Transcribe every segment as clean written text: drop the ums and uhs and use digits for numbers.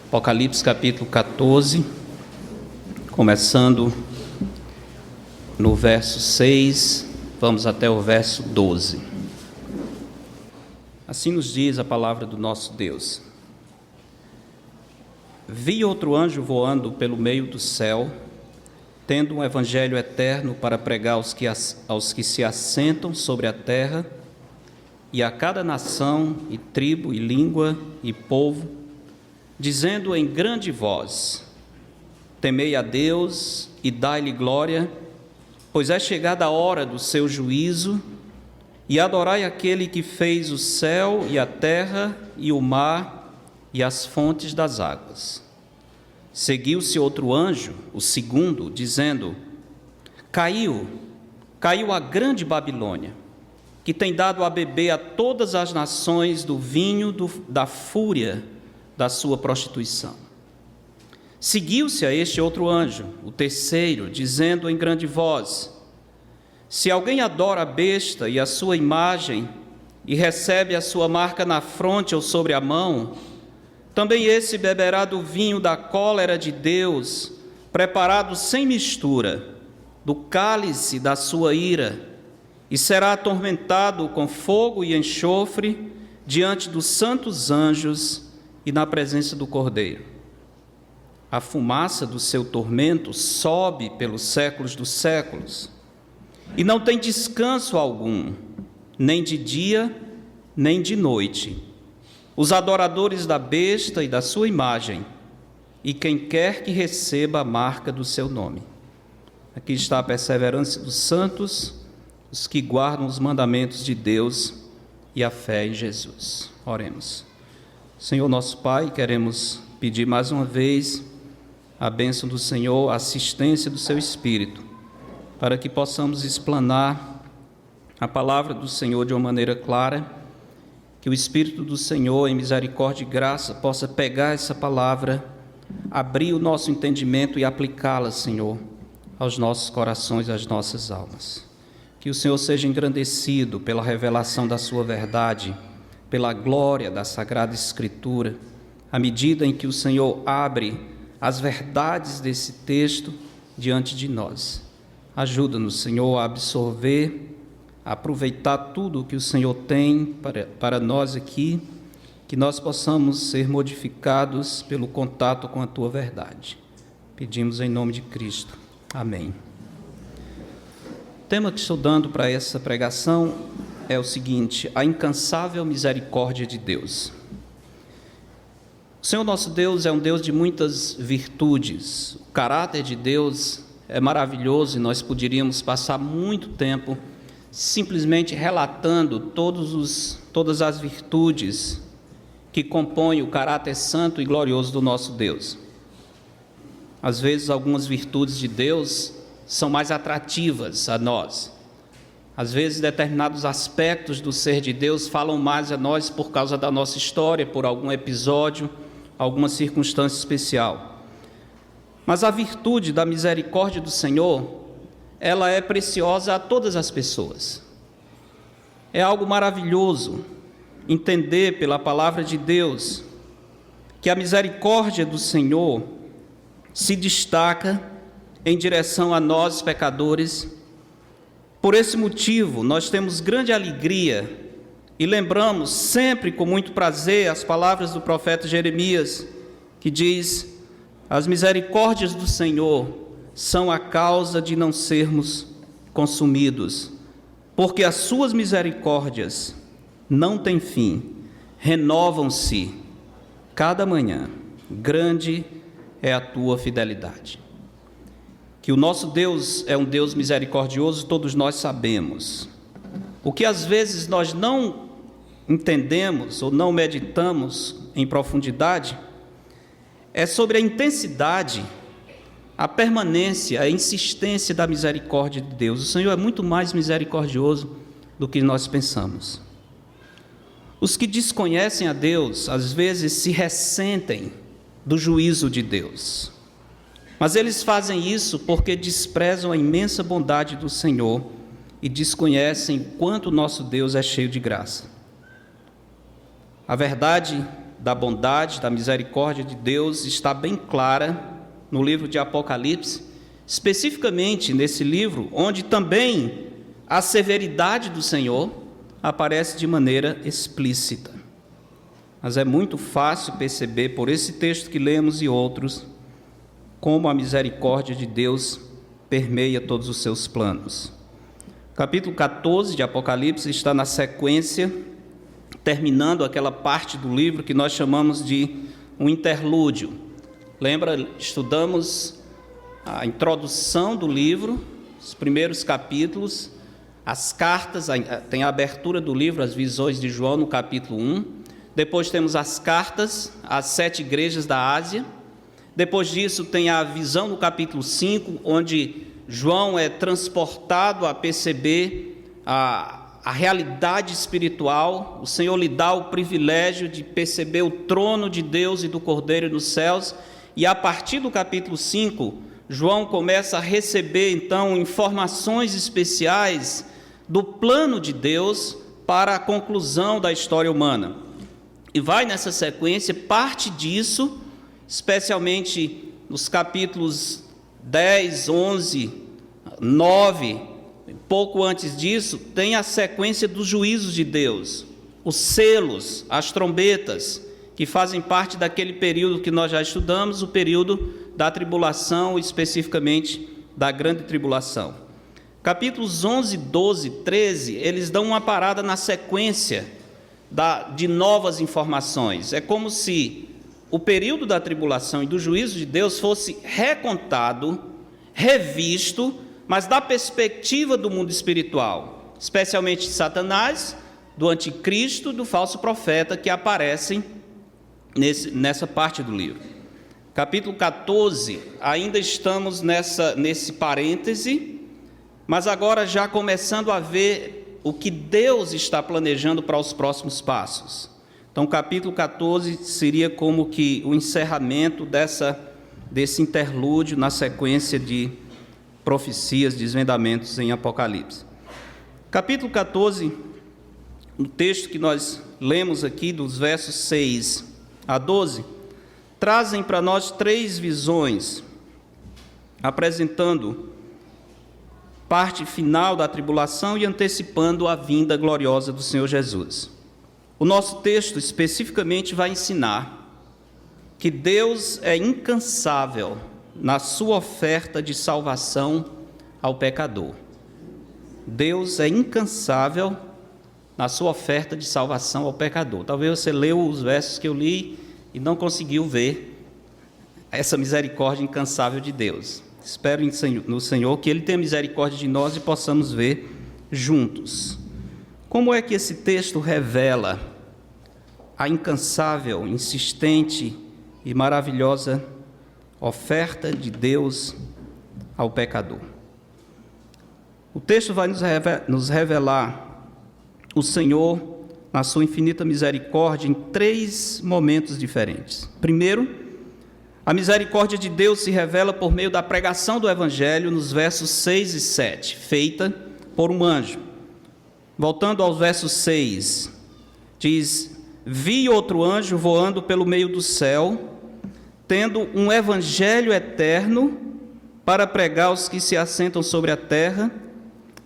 Apocalipse capítulo 14, começando no verso 6, vamos até o verso 12. Assim nos diz a palavra do nosso Deus. Vi outro anjo voando pelo meio do céu, tendo um evangelho eterno para pregar aos que se assentam sobre a terra, e a cada nação, e tribo, e língua, e povo, dizendo em grande voz: temei a Deus e dai-lhe glória, pois é chegada a hora do seu juízo, e adorai aquele que fez o céu e a terra e o mar e as fontes das águas. Seguiu-se outro anjo, o segundo, dizendo: caiu a grande Babilônia, que tem dado a beber a todas as nações do vinho da fúria da sua prostituição. Seguiu-se a este outro anjo, o terceiro, dizendo em grande voz: se alguém adora a besta e a sua imagem, e recebe a sua marca na fronte ou sobre a mão, também esse beberá do vinho da cólera de Deus, preparado sem mistura, do cálice da sua ira, e será atormentado com fogo e enxofre diante dos santos anjos e na presença do Cordeiro. A fumaça do seu tormento sobe pelos séculos dos séculos, e não tem descanso algum, nem de dia, nem de noite. Os adoradores da besta e da sua imagem, e quem quer que receba a marca do seu nome. Aqui está a perseverança dos santos, os que guardam os mandamentos de Deus e a fé em Jesus. Oremos. Senhor nosso Pai, queremos pedir mais uma vez a bênção do Senhor, a assistência do Seu Espírito, para que possamos explanar a palavra do Senhor de uma maneira clara, que o Espírito do Senhor, em misericórdia e graça, possa pegar essa palavra, abrir o nosso entendimento e aplicá-la, Senhor, aos nossos corações e às nossas almas. Que o Senhor seja engrandecido pela revelação da Sua verdade, pela glória da Sagrada Escritura, à medida em que o Senhor abre as verdades desse texto diante de nós. Ajuda-nos, Senhor, a absorver, a aproveitar tudo o que o Senhor tem para nós aqui, que nós possamos ser modificados pelo contato com a Tua verdade. Pedimos em nome de Cristo. Amém. O tema que estou dando para essa pregação é o seguinte: a incansável misericórdia de Deus. O Senhor nosso Deus é um Deus de muitas virtudes. O caráter de Deus é maravilhoso e nós poderíamos passar muito tempo simplesmente relatando todas as virtudes que compõem o caráter santo e glorioso do nosso Deus. Às vezes, algumas virtudes de Deus são mais atrativas a nós. Às vezes, determinados aspectos do ser de Deus falam mais a nós por causa da nossa história, por algum episódio, alguma circunstância especial. Mas a virtude da misericórdia do Senhor, ela é preciosa a todas as pessoas. É algo maravilhoso entender pela palavra de Deus que a misericórdia do Senhor se destaca em direção a nós, pecadores. Por esse motivo, nós temos grande alegria e lembramos sempre com muito prazer as palavras do profeta Jeremias, que diz: as misericórdias do Senhor são a causa de não sermos consumidos, porque as suas misericórdias não têm fim, renovam-se cada manhã, grande é a tua fidelidade. Que o nosso Deus é um Deus misericordioso, todos nós sabemos. O que às vezes nós não entendemos ou não meditamos em profundidade é sobre a intensidade, a permanência, a insistência da misericórdia de Deus. O Senhor é muito mais misericordioso do que nós pensamos. Os que desconhecem a Deus, às vezes se ressentem do juízo de Deus. Mas eles fazem isso porque desprezam a imensa bondade do Senhor e desconhecem quanto nosso Deus é cheio de graça. A verdade da bondade, da misericórdia de Deus está bem clara no livro de Apocalipse, especificamente nesse livro, onde também a severidade do Senhor aparece de maneira explícita. Mas é muito fácil perceber, por esse texto que lemos e outros, como a misericórdia de Deus permeia todos os seus planos. Capítulo 14 de Apocalipse está na sequência, terminando aquela parte do livro que nós chamamos de um interlúdio. Lembra, estudamos a introdução do livro, os primeiros capítulos, as cartas, tem a abertura do livro, as visões de João no capítulo 1, depois temos as cartas às 7 igrejas da Ásia, depois disso tem a visão no capítulo 5, onde João é transportado a perceber a realidade espiritual. O Senhor lhe dá o privilégio de perceber o trono de Deus e do Cordeiro nos céus, e a partir do capítulo 5, João começa a receber então informações especiais do plano de Deus para a conclusão da história humana. E vai nessa sequência, parte disso, especialmente nos capítulos 10, 11, 9, pouco antes disso, tem a sequência dos juízos de Deus, os selos, as trombetas, que fazem parte daquele período que nós já estudamos, o período da tribulação, especificamente da grande tribulação. Capítulos 11, 12, 13, eles dão uma parada na sequência de novas informações. É como se o período da tribulação e do juízo de Deus fosse recontado, revisto, mas da perspectiva do mundo espiritual, especialmente de Satanás, do anticristo, do falso profeta, que aparecem nessa parte do livro. Capítulo 14, ainda estamos nesse parêntese, mas agora já começando a ver o que Deus está planejando para os próximos passos. Então, capítulo 14 seria como que o encerramento desse interlúdio na sequência de profecias, desvendamentos em Apocalipse. Capítulo 14, o texto que nós lemos aqui, dos versos 6 a 12, trazem para nós 3 visões, apresentando parte final da tribulação e antecipando a vinda gloriosa do Senhor Jesus. O nosso texto especificamente vai ensinar que Deus é incansável na sua oferta de salvação ao pecador. Deus é incansável na sua oferta de salvação ao pecador. Talvez você leu os versos que eu li e não conseguiu ver essa misericórdia incansável de Deus. Espero no Senhor que Ele tenha misericórdia de nós e possamos ver juntos. Como é que esse texto revela a incansável, insistente e maravilhosa oferta de Deus ao pecador? O texto vai nos revelar o Senhor, na sua infinita misericórdia, em 3 momentos diferentes. Primeiro, a misericórdia de Deus se revela por meio da pregação do Evangelho, nos versos 6 e 7, feita por um anjo. Voltando aos versos 6, diz: vi outro anjo voando pelo meio do céu, tendo um evangelho eterno para pregar aos que se assentam sobre a terra,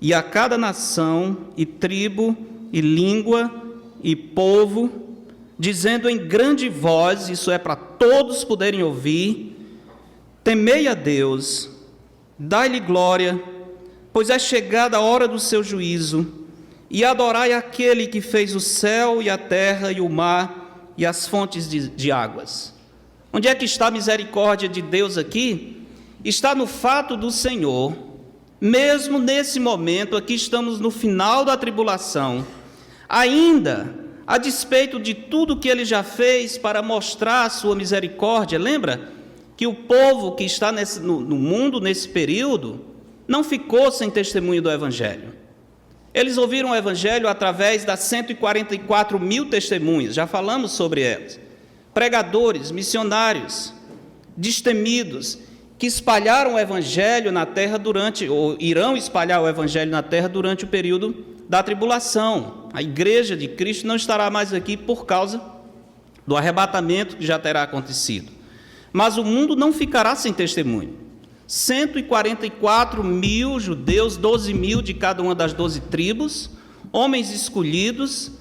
e a cada nação, e tribo, e língua, e povo, dizendo em grande voz, isso é para todos poderem ouvir: temei a Deus, dai-lhe glória, pois é chegada a hora do seu juízo, e adorai aquele que fez o céu e a terra e o mar e as fontes de águas. Onde é que está a misericórdia de Deus aqui? Está no fato do Senhor, mesmo nesse momento, aqui estamos no final da tribulação, ainda a despeito de tudo que Ele já fez para mostrar a sua misericórdia. Lembra que o povo que está no mundo nesse período não ficou sem testemunho do Evangelho. Eles ouviram o Evangelho através das 144 mil testemunhas, já falamos sobre elas. Pregadores, missionários, destemidos, que espalharam o Evangelho na terra ou irão espalhar o Evangelho na terra durante o período da tribulação. A igreja de Cristo não estará mais aqui por causa do arrebatamento que já terá acontecido. Mas o mundo não ficará sem testemunho. 144 mil judeus, 12 mil de cada uma das 12 tribos, homens escolhidos,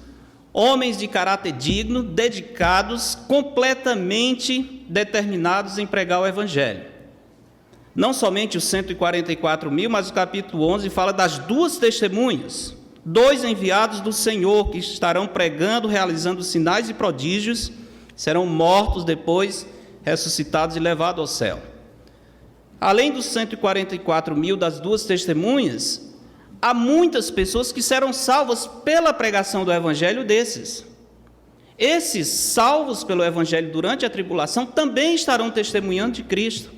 homens de caráter digno, dedicados, completamente determinados em pregar o Evangelho. Não somente os 144 mil, mas o capítulo 11 fala das 2 testemunhas, 2 enviados do Senhor que estarão pregando, realizando sinais e prodígios, serão mortos depois, ressuscitados e levados ao céu. Além dos 144 mil das 2 testemunhas, há muitas pessoas que serão salvas pela pregação do Evangelho desses. Esses salvos pelo Evangelho durante a tribulação também estarão testemunhando de Cristo.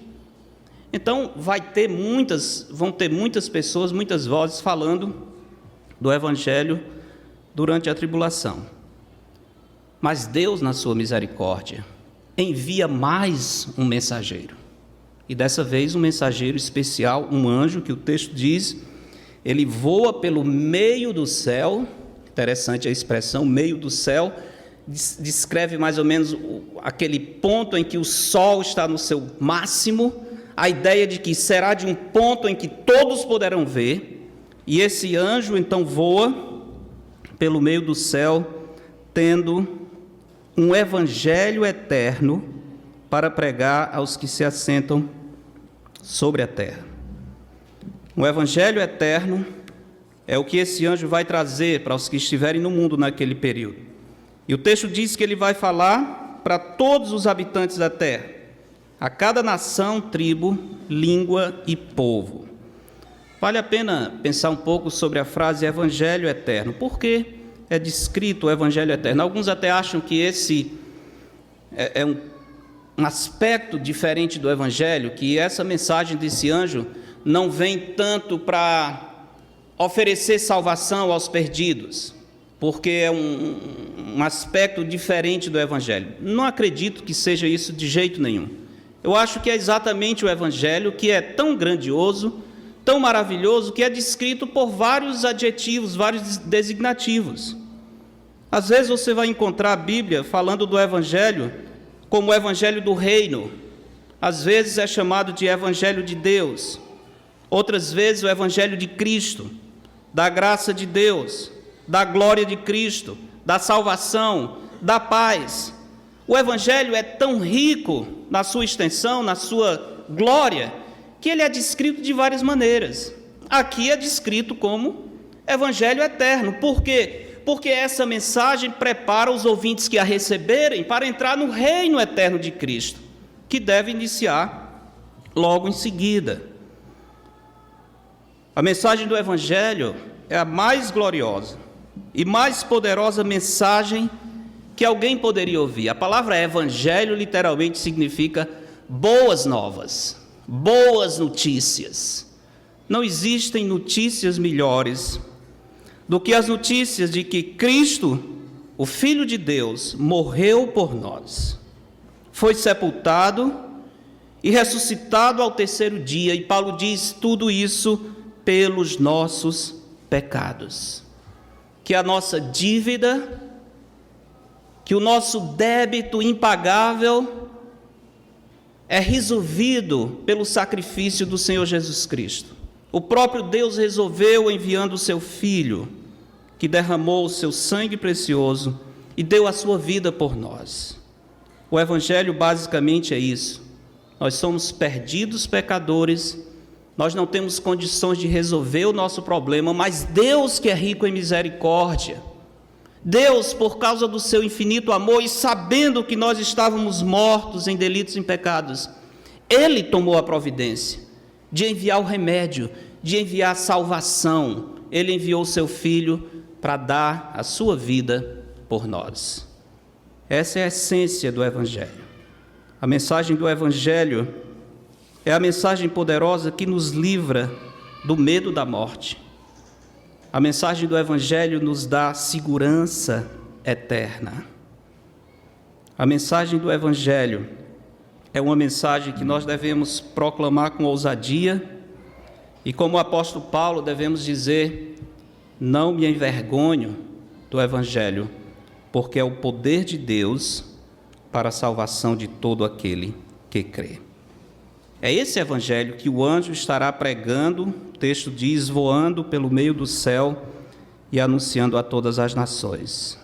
Então, vão ter muitas pessoas, muitas vozes falando do Evangelho durante a tribulação. Mas Deus, na sua misericórdia, envia mais um mensageiro. E dessa vez um mensageiro especial, um anjo, que o texto diz, ele voa pelo meio do céu. Interessante a expressão, meio do céu, descreve mais ou menos aquele ponto em que o sol está no seu máximo, a ideia de que será de um ponto em que todos poderão ver, e esse anjo então voa pelo meio do céu, tendo um evangelho eterno para pregar aos que se assentam sobre a terra. Um evangelho eterno é o que esse anjo vai trazer para os que estiverem no mundo naquele período. E o texto diz que ele vai falar para todos os habitantes da terra, a cada nação, tribo, língua e povo. Vale a pena pensar um pouco sobre a frase evangelho eterno. Por que é descrito o evangelho eterno? Alguns até acham que esse é um aspecto diferente do evangelho, que essa mensagem desse anjo não vem tanto para oferecer salvação aos perdidos, porque é um aspecto diferente do evangelho. Não acredito que seja isso de jeito nenhum. Eu acho que é exatamente o evangelho, que é tão grandioso, tão maravilhoso, que é descrito por vários adjetivos, vários designativos. Às vezes você vai encontrar a Bíblia falando do evangelho como o evangelho do reino. Às vezes é chamado de evangelho de Deus. Outras vezes o evangelho de Cristo, da graça de Deus, da glória de Cristo, da salvação, da paz. O evangelho é tão rico na sua extensão, na sua glória, que ele é descrito de várias maneiras. Aqui é descrito como evangelho eterno. Por quê? Porque essa mensagem prepara os ouvintes que a receberem para entrar no reino eterno de Cristo, que deve iniciar logo em seguida. A mensagem do evangelho é a mais gloriosa e mais poderosa mensagem que alguém poderia ouvir. A palavra evangelho literalmente significa boas novas, boas notícias. Não existem notícias melhores do que as notícias de que Cristo, o Filho de Deus, morreu por nós, foi sepultado e ressuscitado ao terceiro dia, e Paulo diz tudo isso pelos nossos pecados, que a nossa dívida, que o nosso débito impagável é resolvido pelo sacrifício do Senhor Jesus Cristo. O próprio Deus resolveu enviando o seu Filho, que derramou o seu sangue precioso e deu a sua vida por nós. O Evangelho basicamente é isso. Nós somos perdidos pecadores, nós não temos condições de resolver o nosso problema, mas Deus, que é rico em misericórdia, Deus, por causa do seu infinito amor e sabendo que nós estávamos mortos em delitos e em pecados, Ele tomou a providência de enviar o remédio, de enviar a salvação. Ele enviou o seu Filho para dar a sua vida por nós. Essa é a essência do Evangelho. A mensagem do Evangelho é a mensagem poderosa que nos livra do medo da morte. A mensagem do Evangelho nos dá segurança eterna. A mensagem do Evangelho é uma mensagem que nós devemos proclamar com ousadia e, como o apóstolo Paulo, devemos dizer: não me envergonho do Evangelho, porque é o poder de Deus para a salvação de todo aquele que crê. É esse evangelho que o anjo estará pregando, o texto diz, voando pelo meio do céu e anunciando a todas as nações.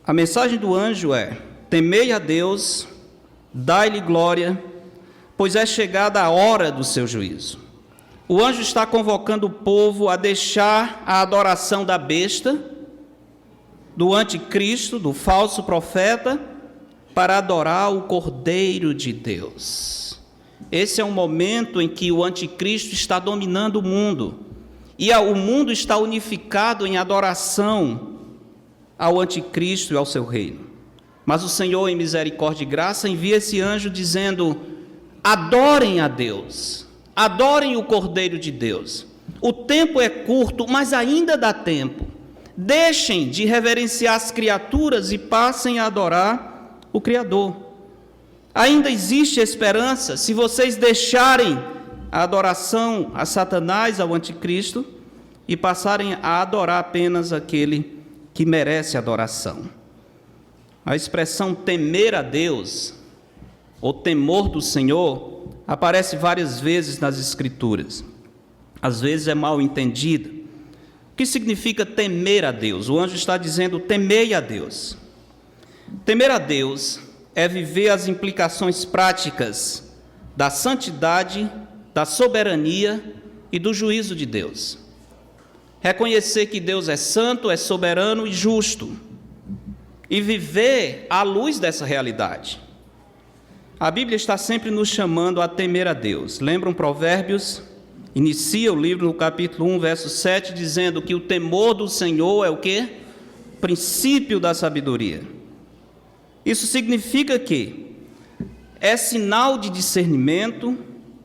A mensagem do anjo é: temei a Deus, dai-lhe glória, pois é chegada a hora do seu juízo. O anjo está convocando o povo a deixar a adoração da besta, do anticristo, do falso profeta, para adorar o Cordeiro de Deus. Esse é um momento em que o anticristo está dominando o mundo, e o mundo está unificado em adoração ao anticristo e ao seu reino. Mas o Senhor, em misericórdia e graça, envia esse anjo dizendo: adorem a Deus, adorem o Cordeiro de Deus. O tempo é curto, mas ainda dá tempo. Deixem de reverenciar as criaturas e passem a adorar o Criador. Ainda existe esperança se vocês deixarem a adoração a Satanás, ao anticristo, e passarem a adorar apenas aquele que merece adoração. A expressão temer a Deus, ou temor do Senhor, aparece várias vezes nas Escrituras. Às vezes é mal entendida. O que significa temer a Deus? O anjo está dizendo: temei a Deus. Temer a Deus é viver as implicações práticas da santidade, da soberania e do juízo de Deus. Reconhecer que Deus é santo, é soberano e justo, e viver à luz dessa realidade. A Bíblia está sempre nos chamando a temer a Deus. Lembram Provérbios? Inicia o livro no capítulo 1, verso 7, dizendo que o temor do Senhor é o quê? Princípio da sabedoria. Isso significa que é sinal de discernimento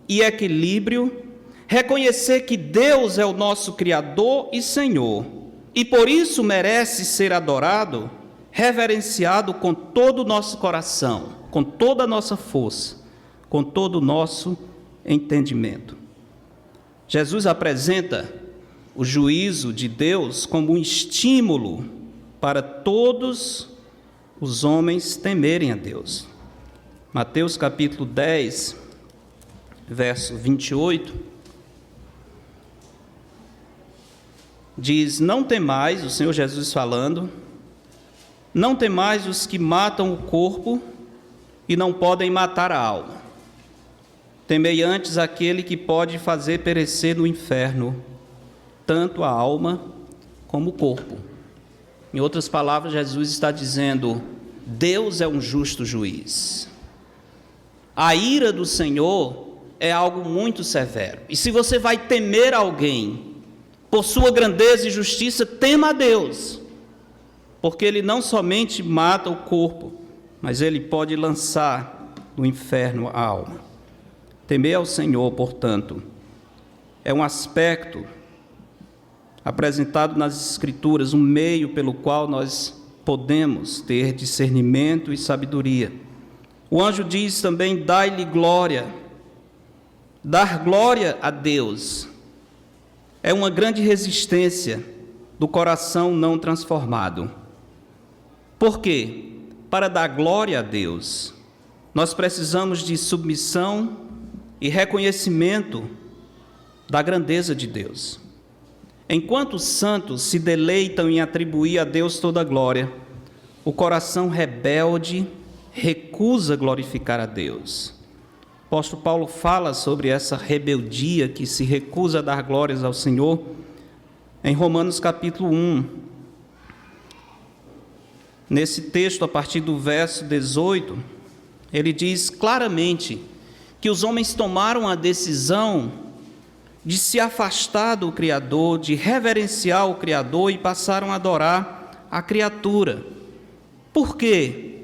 e equilíbrio reconhecer que Deus é o nosso Criador e Senhor, e por isso merece ser adorado, reverenciado com todo o nosso coração, com toda a nossa força, com todo o nosso entendimento. Jesus apresenta o juízo de Deus como um estímulo para todos os homens temerem a Deus. Mateus capítulo 10, verso 28, diz: não temais, o Senhor Jesus falando, não temais os que matam o corpo e não podem matar a alma. Temei antes aquele que pode fazer perecer no inferno tanto a alma como o corpo. Em outras palavras, Jesus está dizendo: Deus é um justo juiz. A ira do Senhor é algo muito severo. E se você vai temer alguém por sua grandeza e justiça, tema a Deus, porque Ele não somente mata o corpo, mas Ele pode lançar no inferno a alma. Temer ao Senhor, portanto, é um aspecto apresentado nas Escrituras, um meio pelo qual nós podemos ter discernimento e sabedoria. O anjo diz também: dai-lhe glória. Dar glória a Deus é uma grande resistência do coração não transformado. Por quê? Para dar glória a Deus, nós precisamos de submissão e reconhecimento da grandeza de Deus. Enquanto os santos se deleitam em atribuir a Deus toda a glória, o coração rebelde recusa glorificar a Deus. O apóstolo Paulo fala sobre essa rebeldia que se recusa a dar glórias ao Senhor em Romanos capítulo 1. Nesse texto, a partir do verso 18, ele diz claramente que os homens tomaram a decisão de se afastar do Criador, de reverenciar o Criador e passaram a adorar a criatura. Por quê?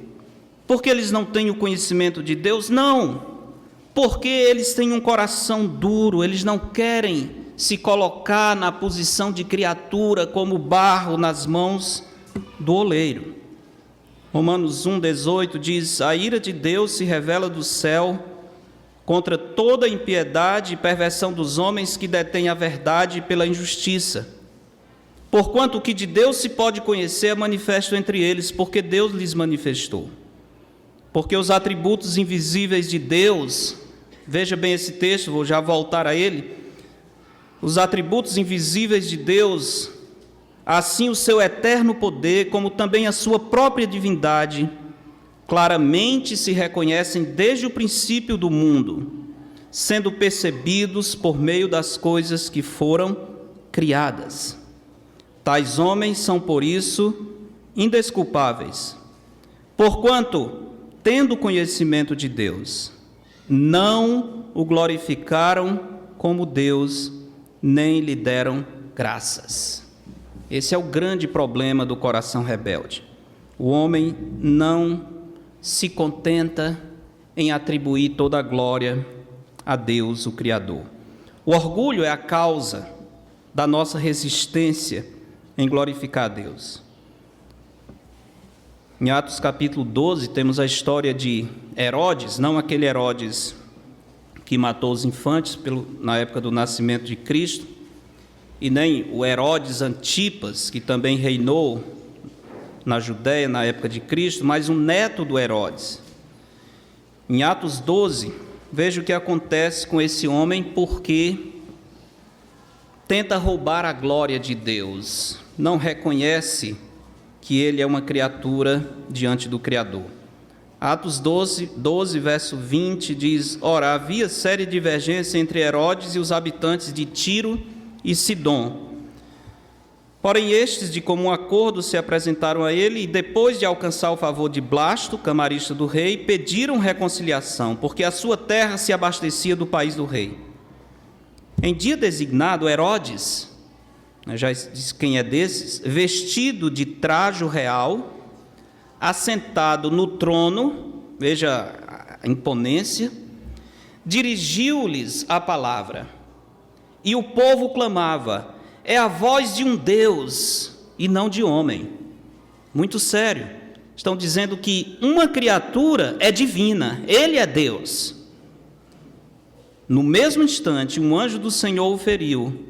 Porque eles não têm o conhecimento de Deus? Não. Porque eles têm um coração duro, eles não querem se colocar na posição de criatura como barro nas mãos do oleiro. Romanos 1,18 diz: a ira de Deus se revela do céu contra toda impiedade e perversão dos homens que detêm a verdade pela injustiça. Porquanto o que de Deus se pode conhecer é manifesto entre eles, porque Deus lhes manifestou. Porque os atributos invisíveis de Deus, veja bem esse texto, vou já voltar a ele. Os atributos invisíveis de Deus, assim o seu eterno poder, como também a sua própria divindade, claramente se reconhecem desde o princípio do mundo, sendo percebidos por meio das coisas que foram criadas. Tais homens são, por isso, indesculpáveis, porquanto, tendo conhecimento de Deus, não o glorificaram como Deus, nem lhe deram graças. Esse é o grande problema do coração rebelde. O homem não se contenta em atribuir toda a glória a Deus, o Criador. O orgulho é a causa da nossa resistência em glorificar a Deus. Em Atos capítulo 12, temos a história de Herodes, não aquele Herodes que matou os infantes na época do nascimento de Cristo, e nem o Herodes Antipas, que também reinou na Judéia na época de Cristo, mas um neto do Herodes. Em Atos 12, veja o que acontece com esse homem, porque tenta roubar a glória de Deus, não reconhece que ele é uma criatura diante do Criador. Atos 12, verso 20, diz: Ora, havia séria divergência entre Herodes e os habitantes de Tiro e Sidom. Porém, estes, de comum acordo, se apresentaram a ele e, depois de alcançar o favor de Blasto, camarista do rei, pediram reconciliação, porque a sua terra se abastecia do país do rei. Em dia designado, Herodes, já disse quem é desses, vestido de trajo real, assentado no trono, veja a imponência, dirigiu-lhes a palavra, e o povo clamava: é a voz de um Deus e não de homem. Muito sério. Estão dizendo que uma criatura é divina, ele é Deus. No mesmo instante, um anjo do Senhor o feriu,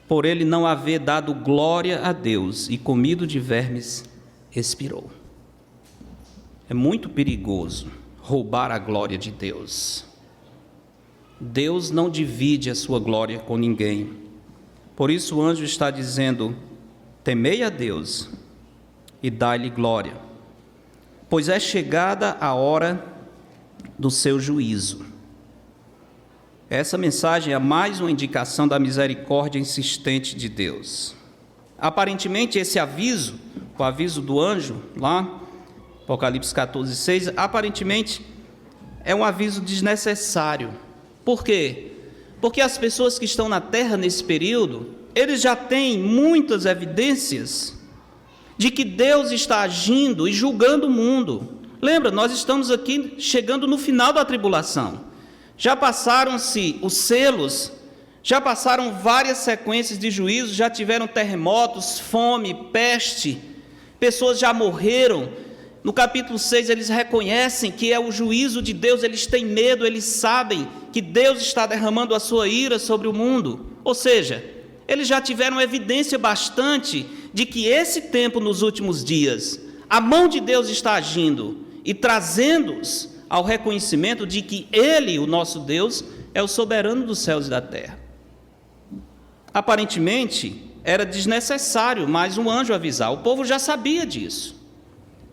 por ele não haver dado glória a Deus, e comido de vermes, expirou. É muito perigoso roubar a glória de Deus. Deus não divide a sua glória com ninguém. Por isso o anjo está dizendo: temei a Deus e dai-lhe glória, pois é chegada a hora do seu juízo. Essa mensagem é mais uma indicação da misericórdia insistente de Deus. Aparentemente esse aviso, o aviso do anjo, lá, Apocalipse 14, 6, aparentemente é um aviso desnecessário. Por quê? Porque as pessoas que estão na terra nesse período, eles já têm muitas evidências de que Deus está agindo e julgando o mundo. Lembra, nós estamos aqui chegando no final da tribulação. Já passaram-se os selos, já passaram várias sequências de juízos, já tiveram terremotos, fome, peste, pessoas já morreram. No capítulo 6 eles reconhecem que é o juízo de Deus, eles têm medo, eles sabem que Deus está derramando a sua ira sobre o mundo. Ou seja, eles já tiveram evidência bastante de que esse tempo nos últimos dias, a mão de Deus está agindo e trazendo-os ao reconhecimento de que Ele, o nosso Deus, é o soberano dos céus e da terra. Aparentemente, era desnecessário mais um anjo avisar, o povo já sabia disso.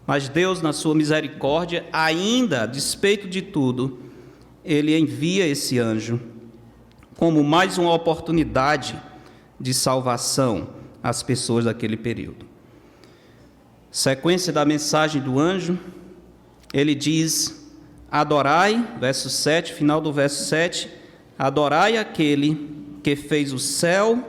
Mas Deus, na sua misericórdia, ainda, a despeito de tudo, Ele envia esse anjo como mais uma oportunidade de salvação às pessoas daquele período. Sequência da mensagem do anjo, ele diz: adorai, verso 7, final do verso 7, adorai aquele que fez o céu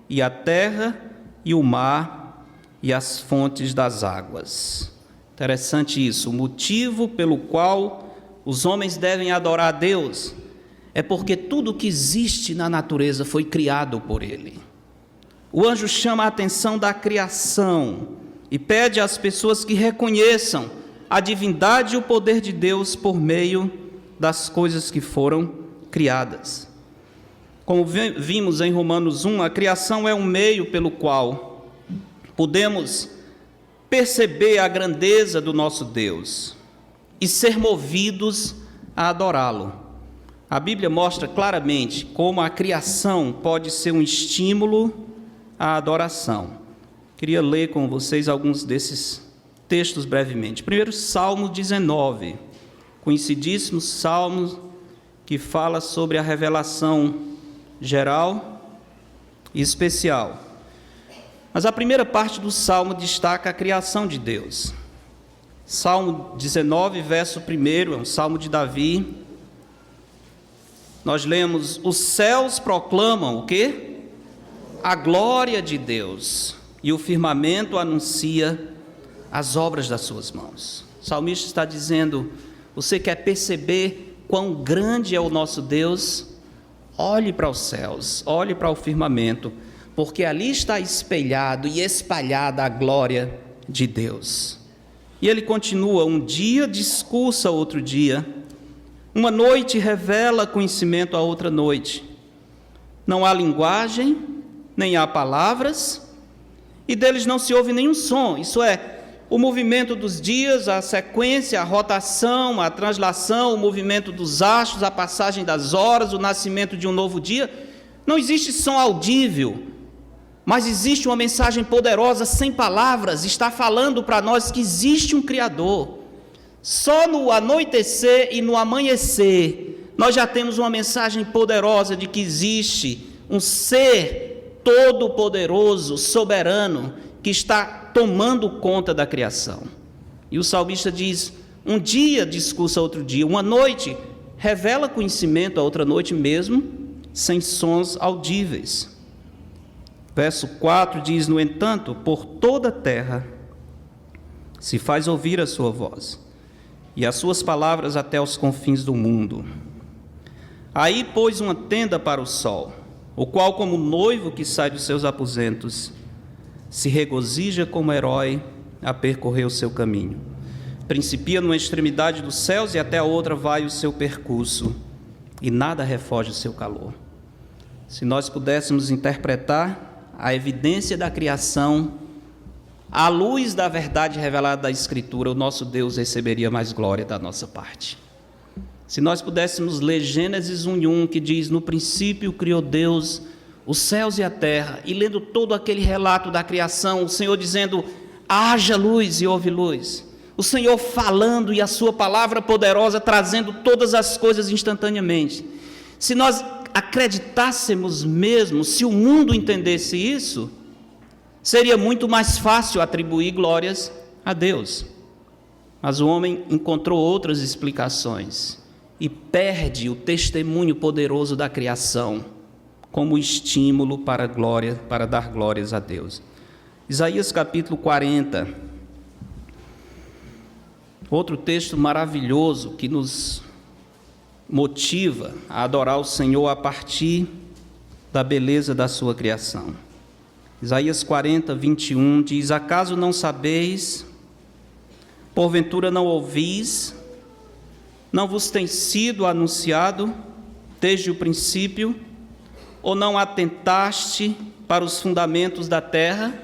e a terra e o mar e as fontes das águas. Interessante isso, o motivo pelo qual os homens devem adorar a Deus é porque tudo que existe na natureza foi criado por Ele. O anjo chama a atenção da criação e pede às pessoas que reconheçam a divindade e o poder de Deus por meio das coisas que foram criadas. Como vimos em Romanos 1, a criação é um meio pelo qual podemos perceber a grandeza do nosso Deus e ser movidos a adorá-lo. A Bíblia mostra claramente como a criação pode ser um estímulo à adoração. Queria ler com vocês alguns desses textos brevemente. Primeiro, Salmo 19, conhecidíssimo salmo que fala sobre a revelação geral e especial. Mas a primeira parte do salmo destaca a criação de Deus. Salmo 19, verso 1, é um salmo de Davi. Nós lemos: os céus proclamam o quê? A glória de Deus, e o firmamento anuncia as obras das suas mãos. O salmista está dizendo: você quer perceber quão grande é o nosso Deus? Olhe para os céus, olhe para o firmamento, porque ali está espelhado e espalhada a glória de Deus. E ele continua: um dia discursa outro dia, uma noite revela conhecimento a outra noite. Não há linguagem, nem há palavras, e deles não se ouve nenhum som. Isso é, o movimento dos dias, a sequência, a rotação, a translação, o movimento dos astros, a passagem das horas, o nascimento de um novo dia. Não existe som audível, mas existe uma mensagem poderosa sem palavras. Está falando para nós que existe um Criador. Só no anoitecer e no amanhecer nós já temos uma mensagem poderosa de que existe um ser todo-poderoso, soberano, que está tomando conta da criação. E o salmista diz: um dia discursa outro dia, uma noite revela conhecimento a outra noite, mesmo sem sons audíveis. Verso 4 diz: no entanto, por toda a terra se faz ouvir a sua voz, e as suas palavras até os confins do mundo. Aí pôs uma tenda para o sol, o qual, como noivo que sai dos seus aposentos, se regozija como herói a percorrer o seu caminho. Principia numa extremidade dos céus e até a outra vai o seu percurso, e nada refoge o seu calor. Se nós pudéssemos interpretar a evidência da criação à luz da verdade revelada da Escritura, o nosso Deus receberia mais glória da nossa parte. Se nós pudéssemos ler Gênesis 1:1, que diz: no princípio criou Deus os céus e a terra, e lendo todo aquele relato da criação, o Senhor dizendo: haja luz e houve luz. O Senhor falando e a sua palavra poderosa trazendo todas as coisas instantaneamente. Se nós acreditássemos mesmo, se o mundo entendesse isso, seria muito mais fácil atribuir glórias a Deus. Mas o homem encontrou outras explicações e perde o testemunho poderoso da criação como estímulo para a glória, para dar glórias a Deus. Isaías capítulo 40, outro texto maravilhoso que nos motiva a adorar o Senhor a partir da beleza da sua criação. Isaías 40, 21 diz: acaso não sabeis, porventura não ouvis, não vos tem sido anunciado desde o princípio, ou não atentaste para os fundamentos da terra?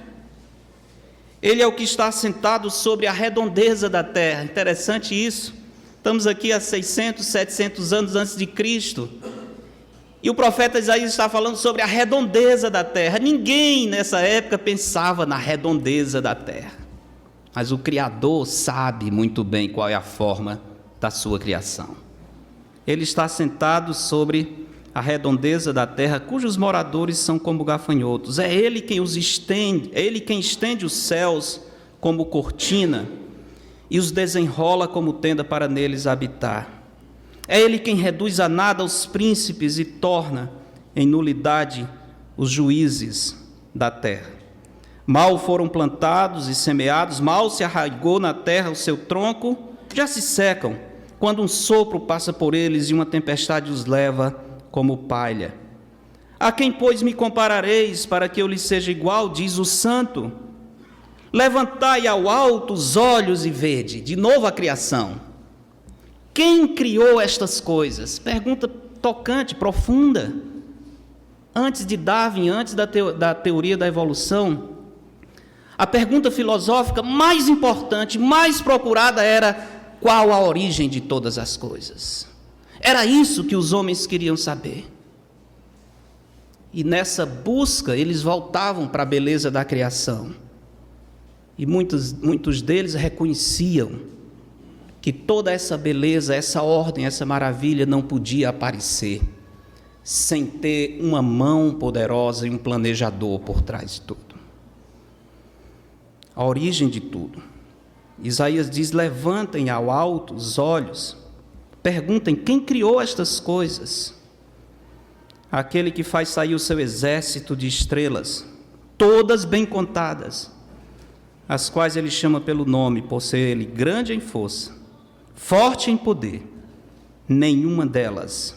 Ele é o que está assentado sobre a redondeza da terra. Interessante isso. Estamos aqui há 600, 700 anos antes de Cristo. E o profeta Isaías está falando sobre a redondeza da terra. Ninguém nessa época pensava na redondeza da terra. Mas o Criador sabe muito bem qual é a forma da sua criação. Ele está assentado sobre a redondeza da terra, cujos moradores são como gafanhotos. É Ele quem os estende, é Ele quem estende os céus como cortina e os desenrola como tenda para neles habitar. É Ele quem reduz a nada os príncipes e torna em nulidade os juízes da terra. Mal foram plantados e semeados, mal se arraigou na terra o seu tronco, já se secam, quando um sopro passa por eles e uma tempestade os leva como palha. A quem, pois, me comparareis para que eu lhe seja igual, diz o Santo? Levantai ao alto os olhos e vede. De novo a criação. Quem criou estas coisas? Pergunta tocante, profunda. Antes de Darwin, antes da teoria da evolução, A pergunta filosófica mais importante, mais procurada era: qual a origem de todas as coisas? Era isso que os homens queriam saber. E nessa busca, eles voltavam para a beleza da criação. E muitos deles reconheciam que toda essa beleza, essa ordem, essa maravilha não podia aparecer sem ter uma mão poderosa e um planejador por trás de tudo. A origem de tudo. Isaías diz: levantem ao alto os olhos, perguntem quem criou estas coisas. Aquele que faz sair o seu exército de estrelas, todas bem contadas, as quais ele chama pelo nome, por ser ele grande em força, forte em poder, nenhuma delas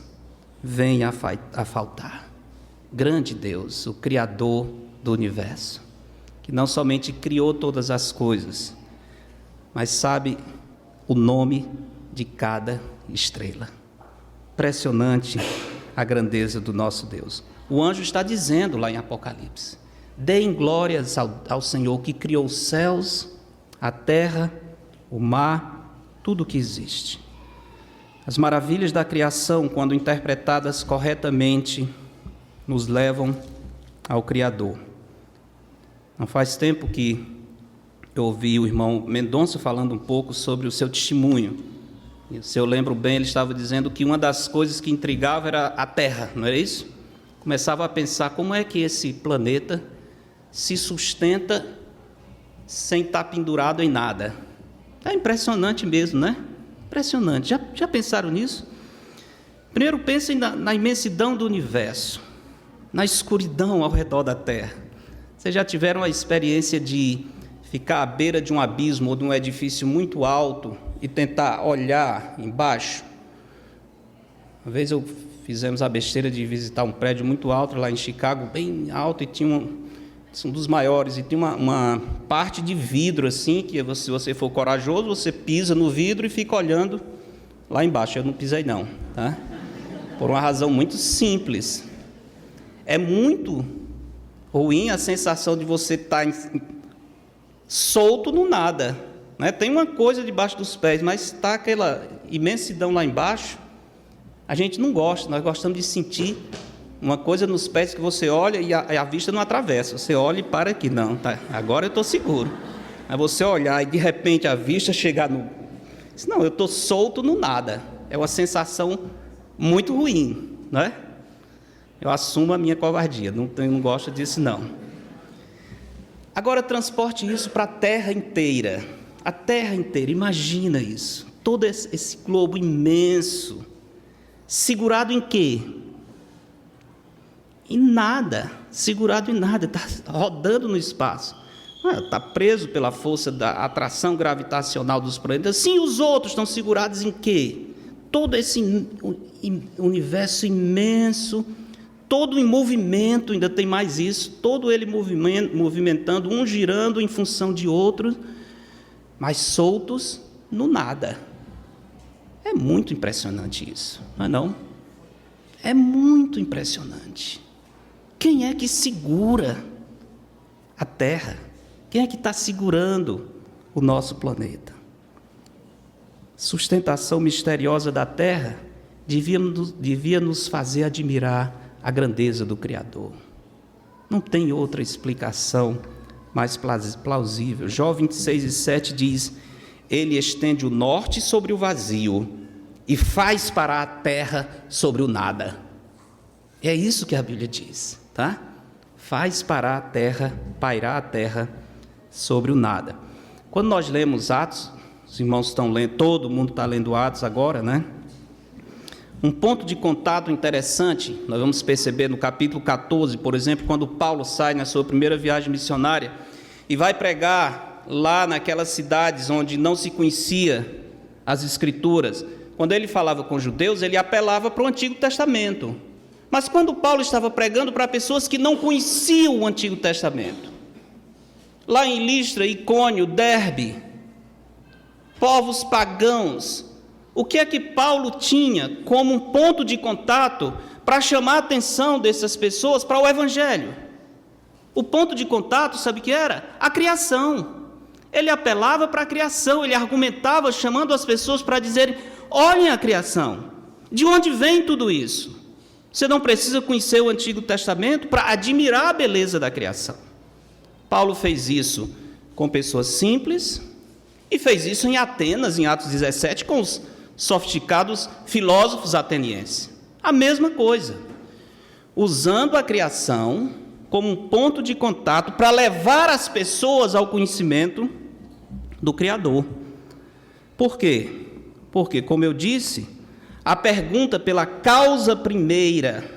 vem a faltar. Grande Deus, o Criador do universo, que não somente criou todas as coisas, mas sabe o nome de cada estrela. Impressionante a grandeza do nosso Deus. O anjo está dizendo lá em Apocalipse: deem glórias ao Senhor que criou os céus, a terra, o mar, tudo o que existe. As maravilhas da criação, quando interpretadas corretamente, nos levam ao Criador. Não faz tempo que eu ouvi o irmão Mendonça falando um pouco sobre o seu testemunho. E se eu lembro bem, ele estava dizendo que uma das coisas que intrigava era a Terra, não era isso? Começava a pensar como é que esse planeta se sustenta sem estar pendurado em nada. É impressionante mesmo, né? Impressionante. Já pensaram nisso? Primeiro pensem na imensidão do universo, na escuridão ao redor da Terra. Vocês já tiveram a experiência de ficar à beira de um abismo ou de um edifício muito alto e tentar olhar embaixo? Uma vez fizemos a besteira de visitar um prédio muito alto lá em Chicago, bem alto, e tinha um dos maiores, e tinha uma parte de vidro assim, que se você for corajoso, você pisa no vidro e fica olhando lá embaixo. Eu não pisei não, tá? Por uma razão muito simples. É muito ruim a sensação de você estar solto no nada, né? Tem uma coisa debaixo dos pés, mas está aquela imensidão lá embaixo. A gente não gosta, nós gostamos de sentir uma coisa nos pés que você olha e a vista não atravessa. Você olha e para aqui, não, tá, agora eu estou seguro. Aí você olhar e de repente a vista chegar no... Não, eu estou solto no nada. É uma sensação muito ruim, não é? Eu assumo a minha covardia, não gosto disso não. Agora transporte isso para a Terra inteira. A Terra inteira, imagina isso. Todo esse globo imenso, segurado em quê? Em nada, segurado em nada, está rodando no espaço. Está preso pela força da atração gravitacional dos planetas. Sim, os outros estão segurados em quê? Todo esse universo imenso, todo em movimento, ainda tem mais isso, todo ele movimentando, um girando em função de outro, mas soltos no nada. É muito impressionante isso, não é não? É muito impressionante. Quem é que segura a Terra? Quem é que está segurando o nosso planeta? Sustentação misteriosa da Terra devia nos fazer admirar a grandeza do Criador. Não tem outra explicação mais plausível. Jó 26:7 diz: ele estende o norte sobre o vazio e faz parar a terra sobre o nada. É isso que a Bíblia diz, tá? Faz parar a terra, pairar a terra sobre o nada. Quando nós lemos Atos, os irmãos estão lendo, todo mundo está lendo Atos agora, né? Um ponto de contato interessante, nós vamos perceber no capítulo 14, por exemplo, quando Paulo sai na sua primeira viagem missionária e vai pregar lá naquelas cidades onde não se conhecia as Escrituras. Quando ele falava com judeus, ele apelava para o Antigo Testamento. Mas quando Paulo estava pregando para pessoas que não conheciam o Antigo Testamento, lá em Listra, Icônio, Derbe, povos pagãos, o que é que Paulo tinha como um ponto de contato para chamar a atenção dessas pessoas para o Evangelho? O ponto de contato, sabe o que era? A criação. Ele apelava para a criação, ele argumentava, chamando as pessoas para dizerem: olhem a criação, de onde vem tudo isso? Você não precisa conhecer o Antigo Testamento para admirar a beleza da criação. Paulo fez isso com pessoas simples e fez isso em Atenas, em Atos 17, com os sofisticados filósofos atenienses. A mesma coisa, usando a criação como um ponto de contato para levar as pessoas ao conhecimento do Criador. Por quê? Porque, como eu disse, a pergunta pela causa primeira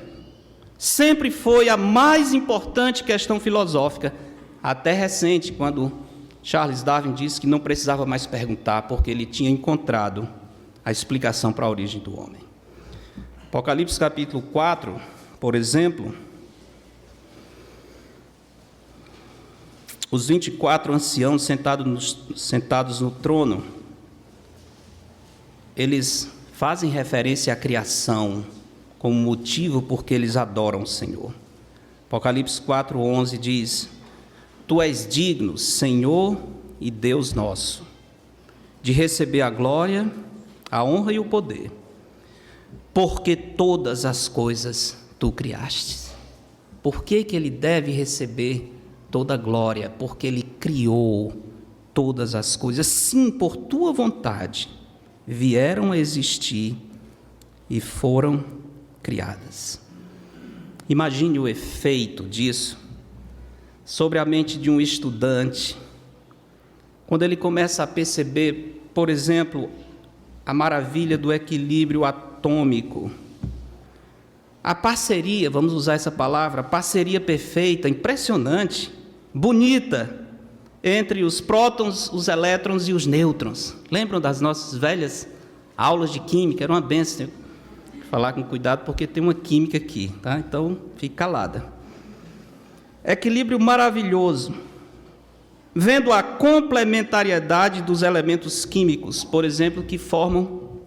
sempre foi a mais importante questão filosófica, até recente, quando Charles Darwin disse que não precisava mais perguntar, porque ele tinha encontrado a explicação para a origem do homem. Apocalipse capítulo 4, por exemplo, os 24 anciãos sentados no trono, eles fazem referência à criação como motivo porque eles adoram o Senhor. Apocalipse 4:11 diz: Tu és digno, Senhor e Deus nosso, de receber a glória, a honra e o poder, porque todas as coisas tu criaste. Por que ele deve receber toda a glória? Porque ele criou todas as coisas. Sim, por tua vontade vieram a existir e foram criadas. Imagine o efeito disso sobre a mente de um estudante, quando ele começa a perceber, por exemplo, a maravilha do equilíbrio atômico, a parceria, vamos usar essa palavra, a parceria perfeita, impressionante, bonita, entre os prótons, os elétrons e os nêutrons. Lembram das nossas velhas aulas de química? Era uma benção. Falar com cuidado, porque tem uma química aqui, tá? Então, fique calada. Equilíbrio maravilhoso. Vendo a complementariedade dos elementos químicos, por exemplo, que formam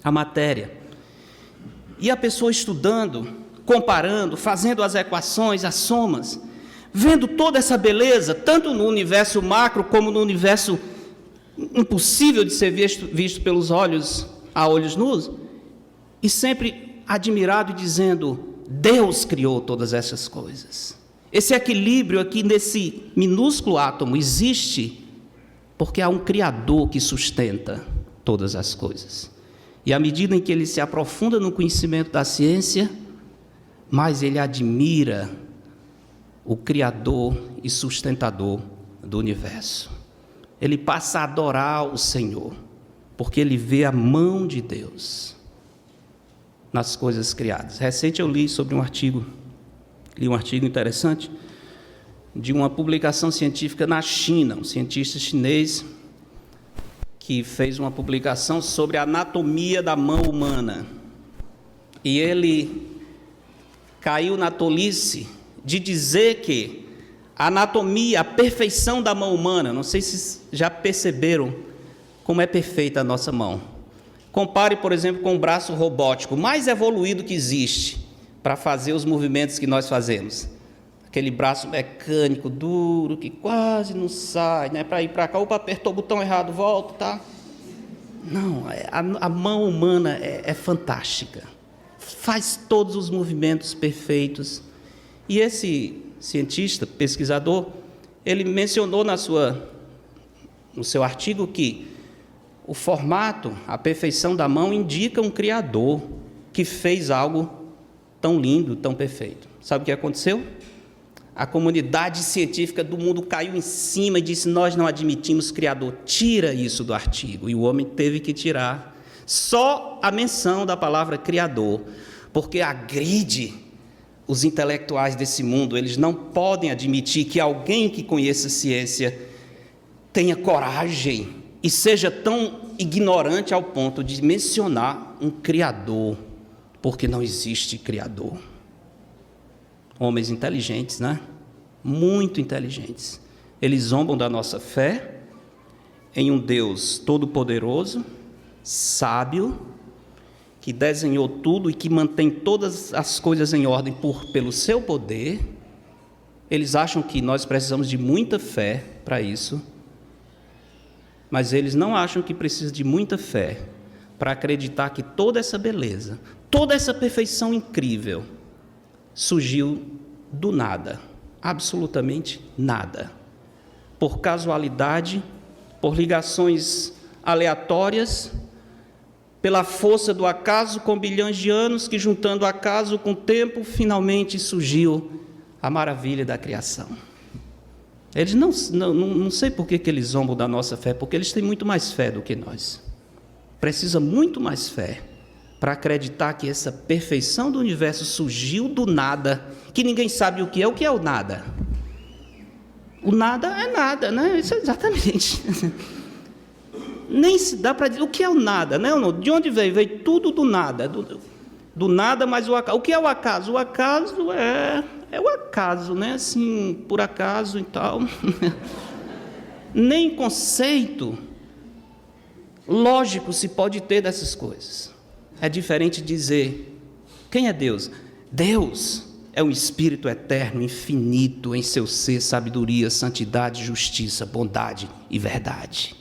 a matéria. E a pessoa estudando, comparando, fazendo as equações, as somas, vendo toda essa beleza, tanto no universo macro como no universo impossível de ser visto pelos olhos a olhos nus, e sempre admirado e dizendo: Deus criou todas essas coisas. Esse equilíbrio aqui nesse minúsculo átomo existe porque há um Criador que sustenta todas as coisas. E à medida em que ele se aprofunda no conhecimento da ciência, mais ele admira o Criador e sustentador do universo. Ele passa a adorar o Senhor, porque ele vê a mão de Deus nas coisas criadas. Recente eu li um artigo interessante de uma publicação científica na China, um cientista chinês que fez uma publicação sobre a anatomia da mão humana. E ele caiu na tolice de dizer que a anatomia, a perfeição da mão humana, não sei se já perceberam como é perfeita a nossa mão. Compare, por exemplo, com o braço robótico, mais evoluído que existe para fazer os movimentos que nós fazemos. Aquele braço mecânico, duro, que quase não sai, né? Para ir para cá, opa, apertou o botão errado, volta, tá? Não, a mão humana é fantástica. Faz todos os movimentos perfeitos. E esse cientista, pesquisador, ele mencionou no seu artigo que o formato, a perfeição da mão indica um Criador que fez algo tão lindo, tão perfeito. Sabe o que aconteceu? A comunidade científica do mundo caiu em cima e disse: nós não admitimos Criador, tira isso do artigo. E o homem teve que tirar só a menção da palavra Criador, porque agride os intelectuais desse mundo. Eles não podem admitir que alguém que conheça ciência tenha coragem e seja tão ignorante ao ponto de mencionar um Criador, porque não existe Criador. Homens inteligentes, né? Muito inteligentes. Eles zombam da nossa fé em um Deus todo-poderoso, sábio, que desenhou tudo e que mantém todas as coisas em ordem pelo seu poder. Eles acham que nós precisamos de muita fé para isso, mas eles não acham que precisa de muita fé para acreditar que toda essa beleza, toda essa perfeição incrível surgiu do nada, absolutamente nada, por casualidade, por ligações aleatórias, pela força do acaso, com bilhões de anos que, juntando acaso com o tempo, finalmente surgiu a maravilha da criação. Eles não sei por que eles zombam da nossa fé, porque eles têm muito mais fé do que nós. Precisa muito mais fé para acreditar que essa perfeição do universo surgiu do nada, que ninguém sabe o que é o nada. O nada é nada, né? Isso é exatamente. Nem se dá para dizer o que é o nada, né? De onde veio? Veio tudo do nada. Do nada, mas o acaso. O que é o acaso? O acaso é o acaso, né? Assim, por acaso e tal. Nem conceito lógico se pode ter dessas coisas. É diferente dizer, quem é Deus? Deus é um Espírito eterno, infinito em seu ser, sabedoria, santidade, justiça, bondade e verdade.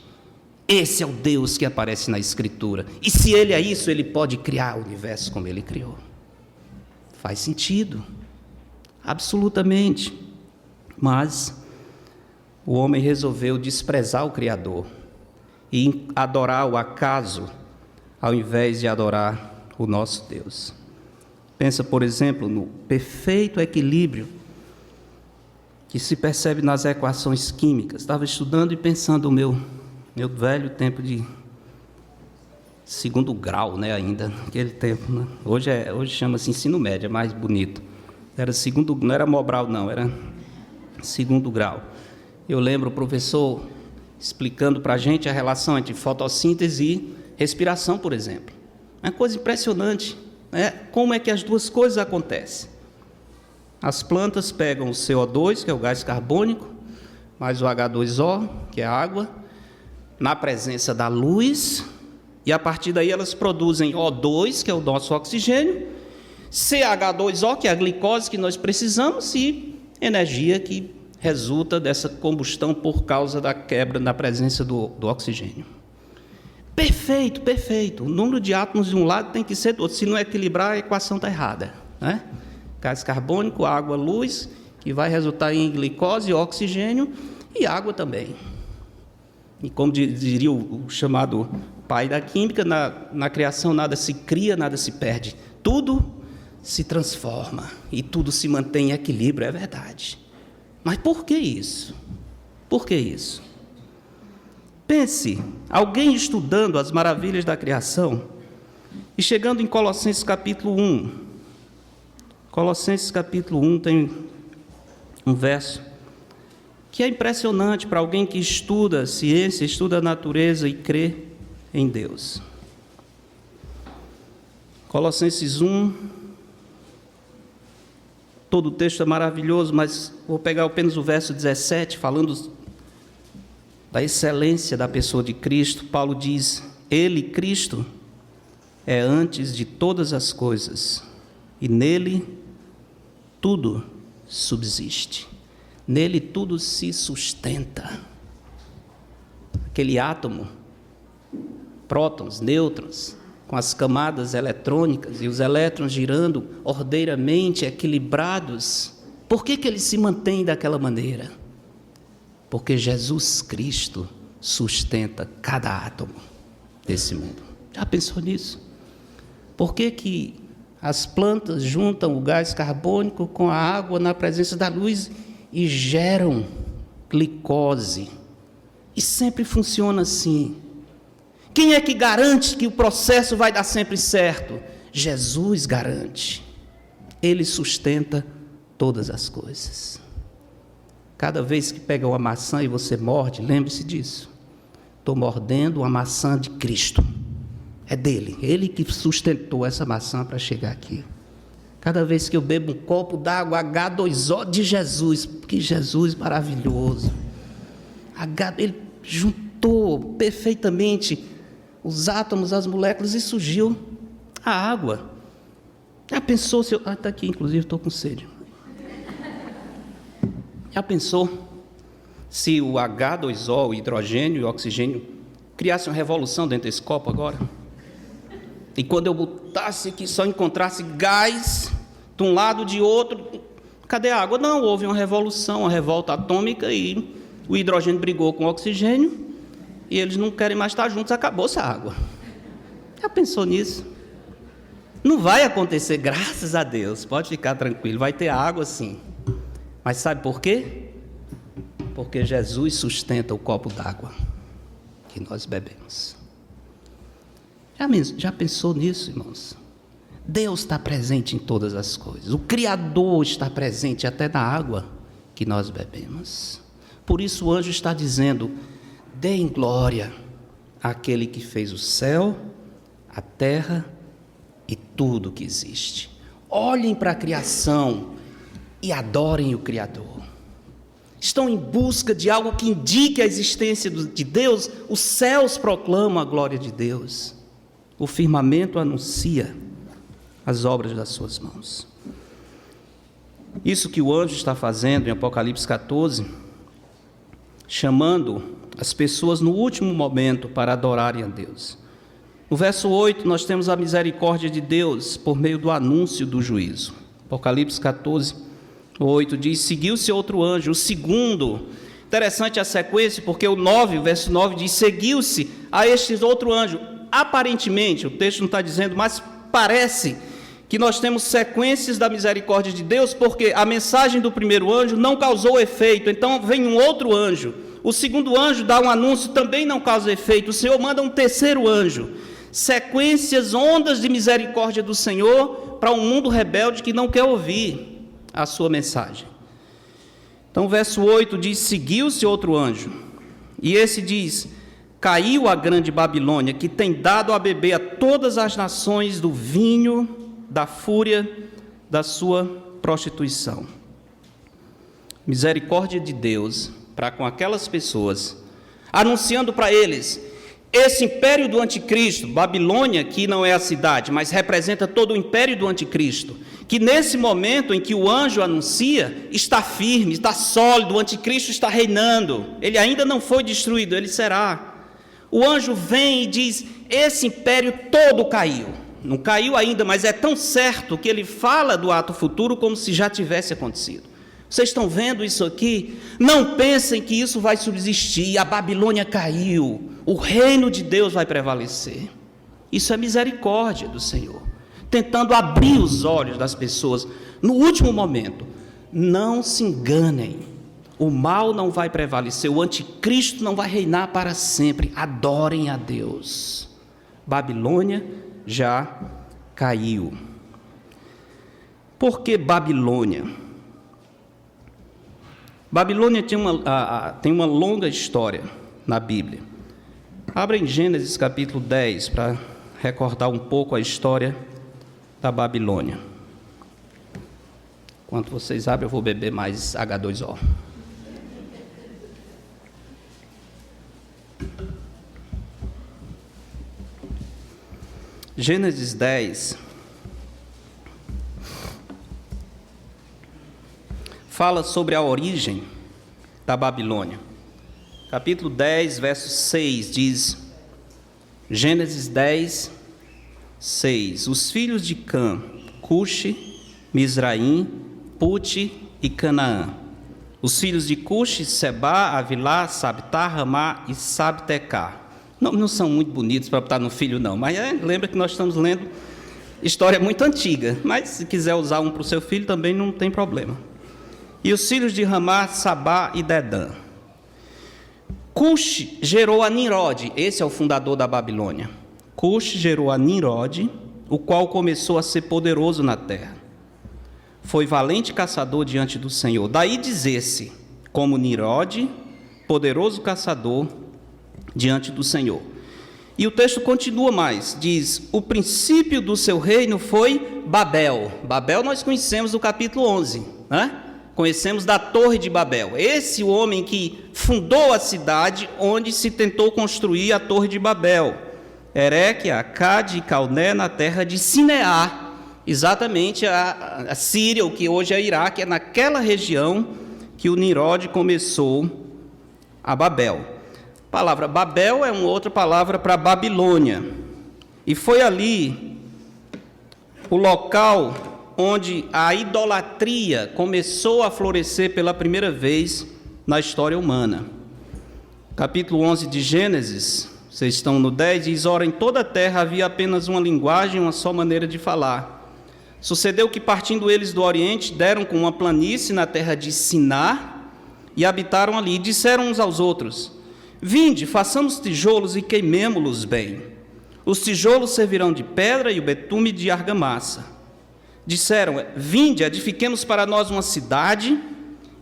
Esse é o Deus que aparece na Escritura. E se Ele é isso, Ele pode criar o universo como Ele criou. Faz sentido, absolutamente. Mas o homem resolveu desprezar o Criador e adorar o acaso, ao invés de adorar o nosso Deus. Pensa, por exemplo, no perfeito equilíbrio que se percebe nas equações químicas. Estava estudando e pensando no meu velho tempo de segundo grau, né, ainda, naquele tempo, né? Hoje chama-se ensino médio, é mais bonito. Não era Mobral, não, era segundo grau. Eu lembro o professor explicando para a gente a relação entre fotossíntese e respiração, por exemplo. É uma coisa impressionante, né? Como é que as duas coisas acontecem? As plantas pegam o CO2, que é o gás carbônico, mais o H2O, que é a água, na presença da luz, e a partir daí elas produzem O2, que é o nosso oxigênio, CH2O, que é a glicose que nós precisamos, e energia que resulta dessa combustão por causa da quebra na presença do oxigênio. Perfeito, perfeito. O número de átomos de um lado tem que ser do outro. Se não equilibrar, a equação está errada, né? Gás carbônico, água, luz, que vai resultar em glicose, oxigênio e água também. E como diria o chamado pai da química, na criação nada se cria, nada se perde. Tudo se transforma e tudo se mantém em equilíbrio, é verdade. Mas por que isso? Por que isso? Pense, alguém estudando as maravilhas da criação e chegando em Colossenses capítulo 1. Colossenses capítulo 1 tem um verso que é impressionante para alguém que estuda ciência, estuda a natureza e crê em Deus. Colossenses 1, todo o texto é maravilhoso, mas vou pegar apenas o verso 17, falando da excelência da pessoa de Cristo. Paulo diz, Ele, Cristo, é antes de todas as coisas, e nele tudo subsiste. Nele tudo se sustenta. Aquele átomo, prótons, nêutrons, com as camadas eletrônicas e os elétrons girando ordeiramente, equilibrados. Por que eles se mantêm daquela maneira? Porque Jesus Cristo sustenta cada átomo desse mundo. Já pensou nisso? Por que as plantas juntam o gás carbônico com a água na presença da luz e geram glicose? E sempre funciona assim. Quem é que garante que o processo vai dar sempre certo? Jesus garante. Ele sustenta todas as coisas. Cada vez que pega uma maçã e você morde, lembre-se disso. Estou mordendo uma maçã de Cristo. É dele. Ele que sustentou essa maçã para chegar aqui. Cada vez que eu bebo um copo d'água H2O de Jesus, que Jesus maravilhoso. Ele juntou perfeitamente os átomos, as moléculas e surgiu a água. Já pensou se eu... está aqui, inclusive, estou com sede. Já pensou se o H2O, o hidrogênio e o oxigênio, criasse uma revolução dentro desse copo agora? E quando eu botasse aqui, só encontrasse gás de um lado, de outro, cadê a água? Não, houve uma revolução, uma revolta atômica, e o hidrogênio brigou com o oxigênio, e eles não querem mais estar juntos, acabou-se a água. Já pensou nisso? Não vai acontecer, graças a Deus, pode ficar tranquilo, vai ter água sim. Mas sabe por quê? Porque Jesus sustenta o copo d'água que nós bebemos. Já pensou nisso, irmãos? Deus está presente em todas as coisas. O Criador está presente até na água que nós bebemos. Por isso o anjo está dizendo: deem glória àquele que fez o céu, a terra e tudo que existe. Olhem para a criação e adorem o Criador. Estão em busca de algo que indique a existência de Deus. Os céus proclamam a glória de Deus. O firmamento anuncia as obras das suas mãos. Isso que o anjo está fazendo em Apocalipse 14, chamando as pessoas no último momento para adorarem a Deus. No verso 8, nós temos a misericórdia de Deus por meio do anúncio do juízo. Apocalipse 14, 8 diz: seguiu-se outro anjo, o segundo. Interessante a sequência, porque o 9, o verso 9 diz: seguiu-se a este outro anjo. Aparentemente, o texto não está dizendo, mas parece que nós temos sequências da misericórdia de Deus, porque a mensagem do primeiro anjo não causou efeito, então vem um outro anjo. O segundo anjo dá um anúncio, também não causa efeito. O Senhor manda um terceiro anjo. Sequências, ondas de misericórdia do Senhor para um mundo rebelde que não quer ouvir a sua mensagem. Então o verso 8 diz: seguiu-se outro anjo, e esse diz: caiu a grande Babilônia, que tem dado a beber a todas as nações do vinho da fúria da sua prostituição. Misericórdia de Deus para com aquelas pessoas, anunciando para eles: esse império do anticristo, Babilônia, que não é a cidade, mas representa todo o império do anticristo, que nesse momento em que o anjo anuncia, está firme, está sólido, o anticristo está reinando, ele ainda não foi destruído, ele será. O anjo vem e diz: esse império todo caiu. Não caiu ainda, mas é tão certo que ele fala do ato futuro como se já tivesse acontecido. Vocês estão vendo isso aqui? Não pensem que isso vai subsistir. A Babilônia caiu, o reino de Deus vai prevalecer. Isso é misericórdia do Senhor, tentando abrir os olhos das pessoas no último momento. Não se enganem, o mal não vai prevalecer, o anticristo não vai reinar para sempre. Adorem a Deus. Babilônia já caiu. Por que Babilônia? Babilônia tem uma longa história na Bíblia. Abra em Gênesis capítulo 10 para recordar um pouco a história da Babilônia. Enquanto vocês abrem, eu vou beber mais H2O. Gênesis 10 fala sobre a origem da Babilônia. Capítulo 10, verso 6 diz, Gênesis 10, 6: os filhos de Cã, Cuxi, Mizraim, Puti e Canaã. Os filhos de Cuxi, Sebá, Avilá, Sabtá, Ramá e Sabtecá. Não são muito bonitos para botar no filho, não, mas lembra que nós estamos lendo história muito antiga, mas se quiser usar um para o seu filho também não tem problema. E os filhos de Ramá, Sabá e Dedã. Cuxi gerou a Nimrode, esse é o fundador da Babilônia. Cuxi gerou a Nimrode, o qual começou a ser poderoso na terra. Foi valente caçador diante do Senhor. Daí dizer-se, como Nimrode, poderoso caçador diante do Senhor. E o texto continua mais, diz: o princípio do seu reino foi Babel. Babel nós conhecemos no capítulo 11, né? Conhecemos da Torre de Babel. Esse o homem que fundou a cidade onde se tentou construir a Torre de Babel. Ereque, Acade e Calné, na terra de Sinear. Exatamente a Síria, o que hoje é Iraque, é naquela região que o Nimrod começou a Babel. A palavra Babel é uma outra palavra para Babilônia. E foi ali o local onde a idolatria começou a florescer pela primeira vez na história humana. Capítulo 11 de Gênesis, vocês estão no 10, diz: ora, em toda a terra havia apenas uma linguagem, uma só maneira de falar. Sucedeu que, partindo eles do Oriente, deram com uma planície na terra de Siná e habitaram ali. E disseram uns aos outros: vinde, façamos tijolos e queimemo-los bem. Os tijolos servirão de pedra e o betume de argamassa. Disseram: vinde, edifiquemos para nós uma cidade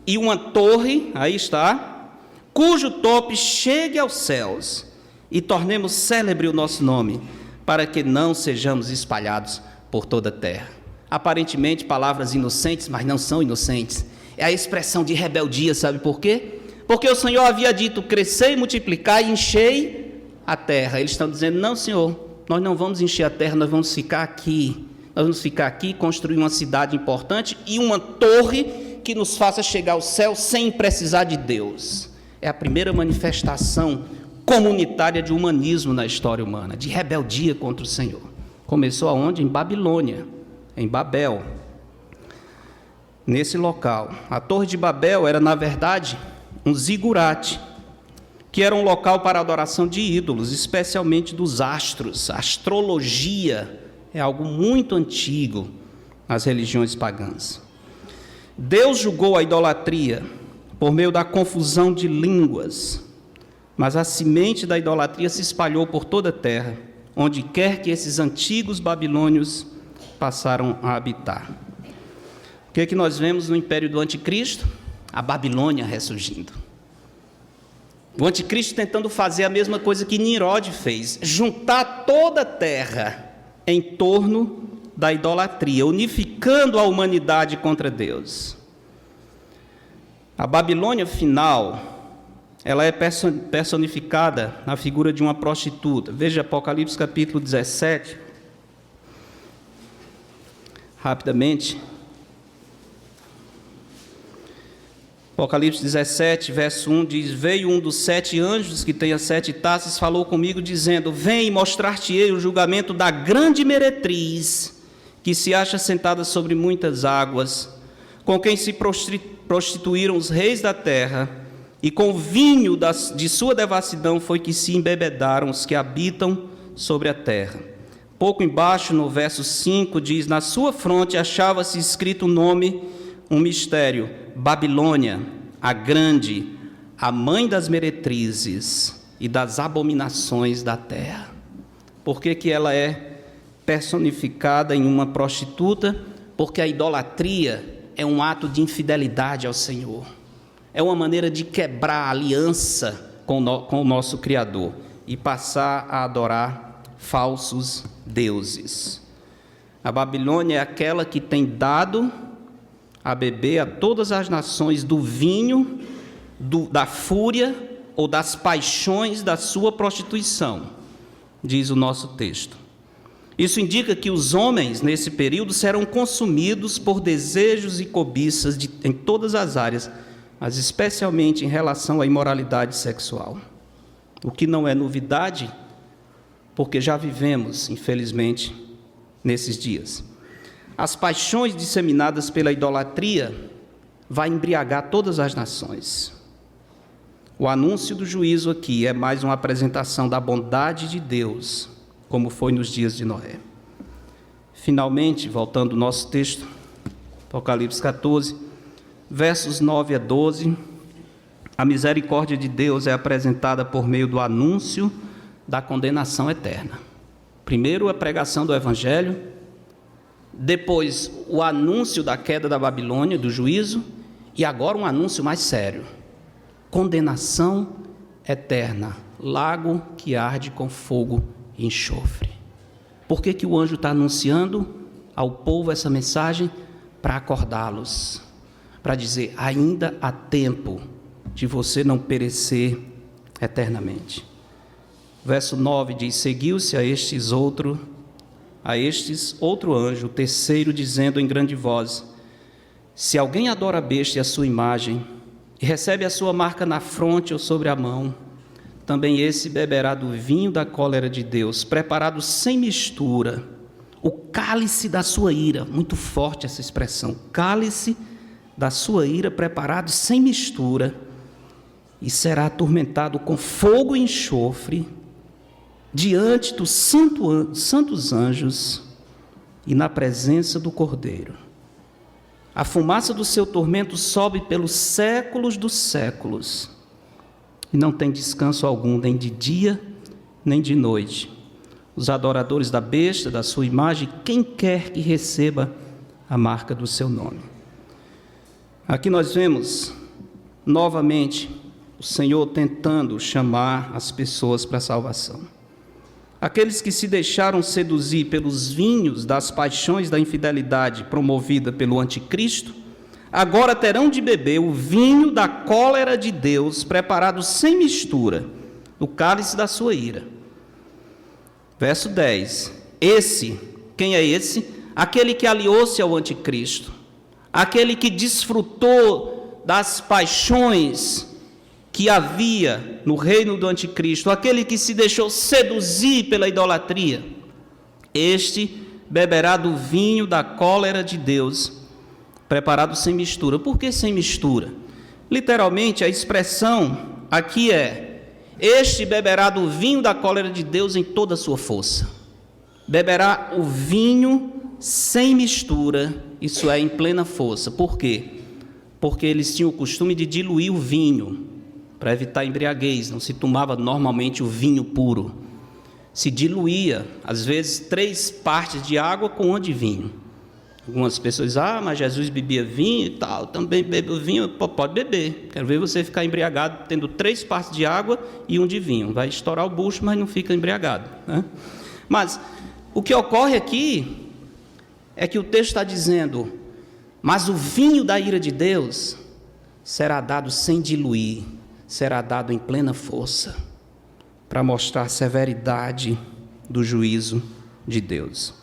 e uma torre, aí está, cujo tope chegue aos céus, e tornemos célebre o nosso nome, para que não sejamos espalhados por toda a terra. Aparentemente palavras inocentes, mas não são inocentes. É a expressão de rebeldia, sabe por quê? Porque o Senhor havia dito: crescei, multiplicai e enchei a terra. Eles estão dizendo: não, Senhor, nós não vamos encher a terra, nós vamos ficar aqui. Nós vamos ficar aqui, construir uma cidade importante e uma torre que nos faça chegar ao céu sem precisar de Deus. É a primeira manifestação comunitária de humanismo na história humana, de rebeldia contra o Senhor. Começou aonde? Em Babilônia, em Babel. Nesse local, a Torre de Babel era, na verdade, um zigurate, que era um local para adoração de ídolos, especialmente dos astros. A astrologia é algo muito antigo nas religiões pagãs. Deus julgou a idolatria por meio da confusão de línguas, mas a semente da idolatria se espalhou por toda a terra, onde quer que esses antigos babilônios passaram a habitar. O que é que nós vemos no império do anticristo? A Babilônia ressurgindo. O anticristo tentando fazer a mesma coisa que Nimrod fez, juntar toda a terra em torno da idolatria, unificando a humanidade contra Deus. A Babilônia final, ela é personificada na figura de uma prostituta. Veja Apocalipse capítulo 17, rapidamente. Apocalipse 17, verso 1 diz: veio um dos 7 anjos que tem as 7 taças, falou comigo dizendo: vem mostrar-te-ei o julgamento da grande meretriz, que se acha sentada sobre muitas águas, com quem se prostituíram os reis da terra, e com o vinho de sua devassidão foi que se embebedaram os que habitam sobre a terra. Pouco embaixo, no verso 5, diz: na sua fronte achava-se escrito um nome, um mistério: Babilônia, a grande, a mãe das meretrizes e das abominações da terra. Por que ela é personificada em uma prostituta? Porque a idolatria é um ato de infidelidade ao Senhor. É uma maneira de quebrar a aliança com o nosso Criador e passar a adorar falsos deuses. A Babilônia é aquela que tem dado a beber a todas as nações do vinho, da fúria ou das paixões da sua prostituição, diz o nosso texto. Isso indica que os homens, nesse período, serão consumidos por desejos e cobiças em todas as áreas, mas especialmente em relação à imoralidade sexual. O que não é novidade, porque já vivemos, infelizmente, nesses dias. As paixões disseminadas pela idolatria vai embriagar todas as nações. O anúncio do juízo aqui é mais uma apresentação da bondade de Deus, como foi nos dias de Noé. Finalmente, voltando ao nosso texto, Apocalipse 14, versos 9 a 12, a misericórdia de Deus é apresentada por meio do anúncio da condenação eterna. Primeiro, a pregação do Evangelho, depois o anúncio da queda da Babilônia, do juízo, e agora um anúncio mais sério: condenação eterna, lago que arde com fogo e enxofre. Por que o anjo está anunciando ao povo essa mensagem? Para acordá-los, para dizer: ainda há tempo de você não perecer eternamente. Verso 9 diz: seguiu-se a estes outro anjo, o terceiro, dizendo em grande voz: se alguém adora a besta e a sua imagem, e recebe a sua marca na fronte ou sobre a mão, também esse beberá do vinho da cólera de Deus, preparado sem mistura, o cálice da sua ira. Muito forte essa expressão, cálice da sua ira, preparado sem mistura, e será atormentado com fogo e enxofre, diante dos santos anjos e na presença do Cordeiro. A fumaça do seu tormento sobe pelos séculos dos séculos, e não tem descanso algum, nem de dia, nem de noite. Os adoradores da besta, da sua imagem, quem quer que receba a marca do seu nome. Aqui nós vemos, novamente, o Senhor tentando chamar as pessoas para a salvação. Aqueles que se deixaram seduzir pelos vinhos das paixões da infidelidade promovida pelo anticristo, agora terão de beber o vinho da cólera de Deus, preparado sem mistura, o cálice da sua ira. Verso 10. Quem é esse? Aquele que aliou-se ao anticristo, aquele que desfrutou das paixões que havia no reino do anticristo, aquele que se deixou seduzir pela idolatria. Este beberá do vinho da cólera de Deus, preparado sem mistura. Por que sem mistura? Literalmente, a expressão aqui é: este beberá do vinho da cólera de Deus em toda a sua força. Beberá o vinho sem mistura, isso é, em plena força. Por quê? Porque eles tinham o costume de diluir o vinho, para evitar embriaguez. Não se tomava normalmente o vinho puro. Se diluía, às vezes, 3 partes de água com 1 de vinho. Algumas pessoas dizem: mas Jesus bebia vinho e tal, também bebe vinho. Pode beber, quero ver você ficar embriagado tendo 3 partes de água e 1 de vinho. Vai estourar o bucho, mas não fica embriagado, né? Mas o que ocorre aqui é que o texto está dizendo: mas o vinho da ira de Deus será dado sem diluir, será dado em plena força, para mostrar a severidade do juízo de Deus.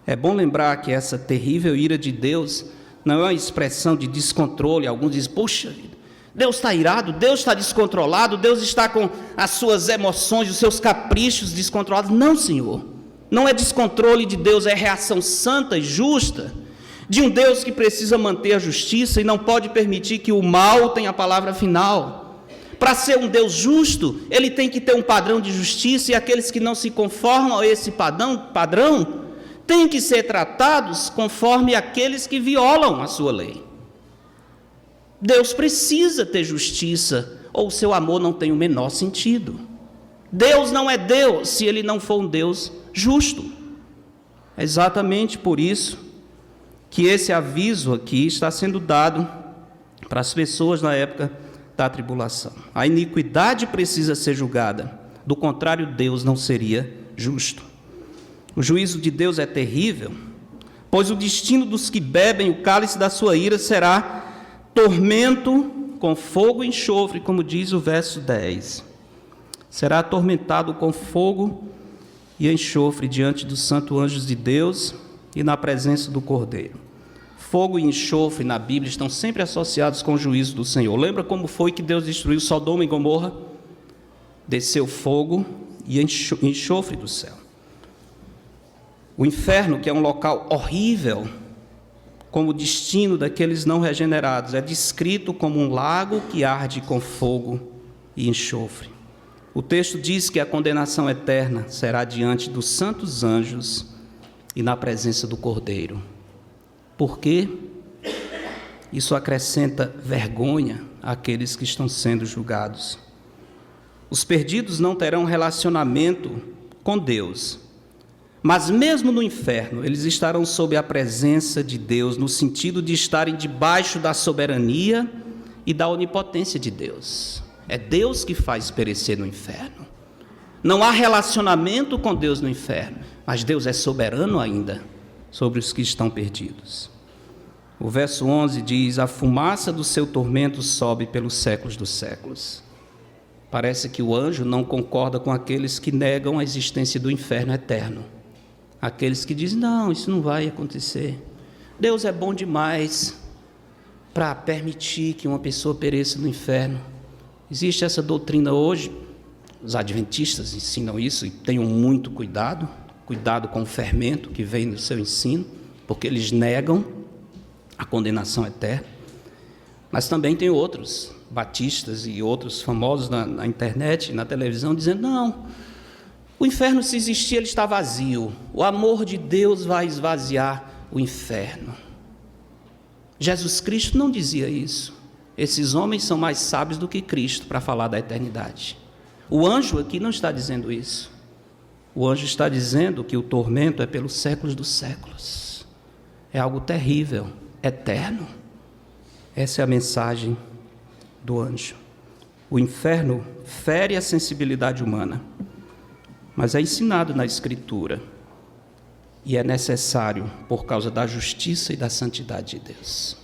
É bom lembrar que essa terrível ira de Deus não é uma expressão de descontrole. Alguns dizem: poxa, Deus está irado, Deus está descontrolado, Deus está com as suas emoções, os seus caprichos descontrolados. Não, Senhor, não é descontrole de Deus, é reação santa e justa de um Deus que precisa manter a justiça e não pode permitir que o mal tenha a palavra final. Para ser um Deus justo, ele tem que ter um padrão de justiça, e aqueles que não se conformam a esse padrão têm que ser tratados conforme aqueles que violam a sua lei. Deus precisa ter justiça, ou o seu amor não tem o menor sentido. Deus não é Deus se ele não for um Deus justo. É exatamente por isso que esse aviso aqui está sendo dado para as pessoas na época da tribulação. A iniquidade precisa ser julgada, do contrário, Deus não seria justo. O juízo de Deus é terrível, pois o destino dos que bebem o cálice da sua ira será tormento com fogo e enxofre, como diz o verso 10. Será atormentado com fogo e enxofre diante dos santos anjos de Deus e na presença do Cordeiro. Fogo e enxofre na Bíblia estão sempre associados com o juízo do Senhor. Lembra como foi que Deus destruiu Sodoma e Gomorra? Desceu fogo e enxofre do céu. O inferno, que é um local horrível, como destino daqueles não regenerados, é descrito como um lago que arde com fogo e enxofre. O texto diz que a condenação eterna será diante dos santos anjos e na presença do Cordeiro. Por quê? Isso acrescenta vergonha àqueles que estão sendo julgados. Os perdidos não terão relacionamento com Deus, mas mesmo no inferno, eles estarão sob a presença de Deus, no sentido de estarem debaixo da soberania e da onipotência de Deus. É Deus que faz perecer no inferno. Não há relacionamento com Deus no inferno, mas Deus é soberano ainda sobre os que estão perdidos. O verso 11 diz: a fumaça do seu tormento sobe pelos séculos dos séculos. Parece que o anjo não concorda com aqueles que negam a existência do inferno eterno. Aqueles que dizem: não, isso não vai acontecer. Deus é bom demais para permitir que uma pessoa pereça no inferno. Existe essa doutrina hoje, os adventistas ensinam isso e tenham muito cuidado com o fermento que vem no seu ensino, porque eles negam a condenação eterna. Mas também tem outros batistas e outros famosos na internet, na televisão, dizendo, não, o inferno, se existir, ele está vazio. O amor de Deus vai esvaziar o inferno. Jesus Cristo não dizia isso. Esses homens são mais sábios do que Cristo para falar da eternidade. O anjo aqui não está dizendo isso. O anjo está dizendo que o tormento é pelos séculos dos séculos. É algo terrível, eterno. Essa é a mensagem do anjo. O inferno fere a sensibilidade humana, mas é ensinado na Escritura e é necessário por causa da justiça e da santidade de Deus.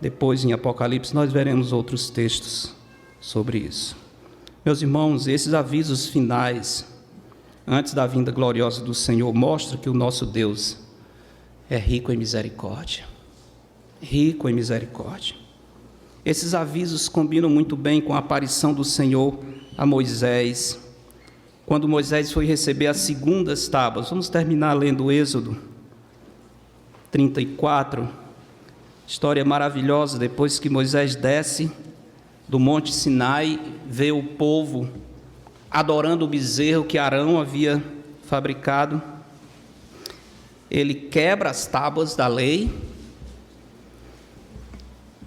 Depois, em Apocalipse, nós veremos outros textos sobre isso. Meus irmãos, esses avisos finais, antes da vinda gloriosa do Senhor, mostram que o nosso Deus é rico em misericórdia. Rico em misericórdia. Esses avisos combinam muito bem com a aparição do Senhor a Moisés, quando Moisés foi receber as segundas tábuas. Vamos terminar lendo o Êxodo 34, história maravilhosa, depois que Moisés desce do Monte Sinai, vê o povo adorando o bezerro que Arão havia fabricado. Ele quebra as tábuas da lei,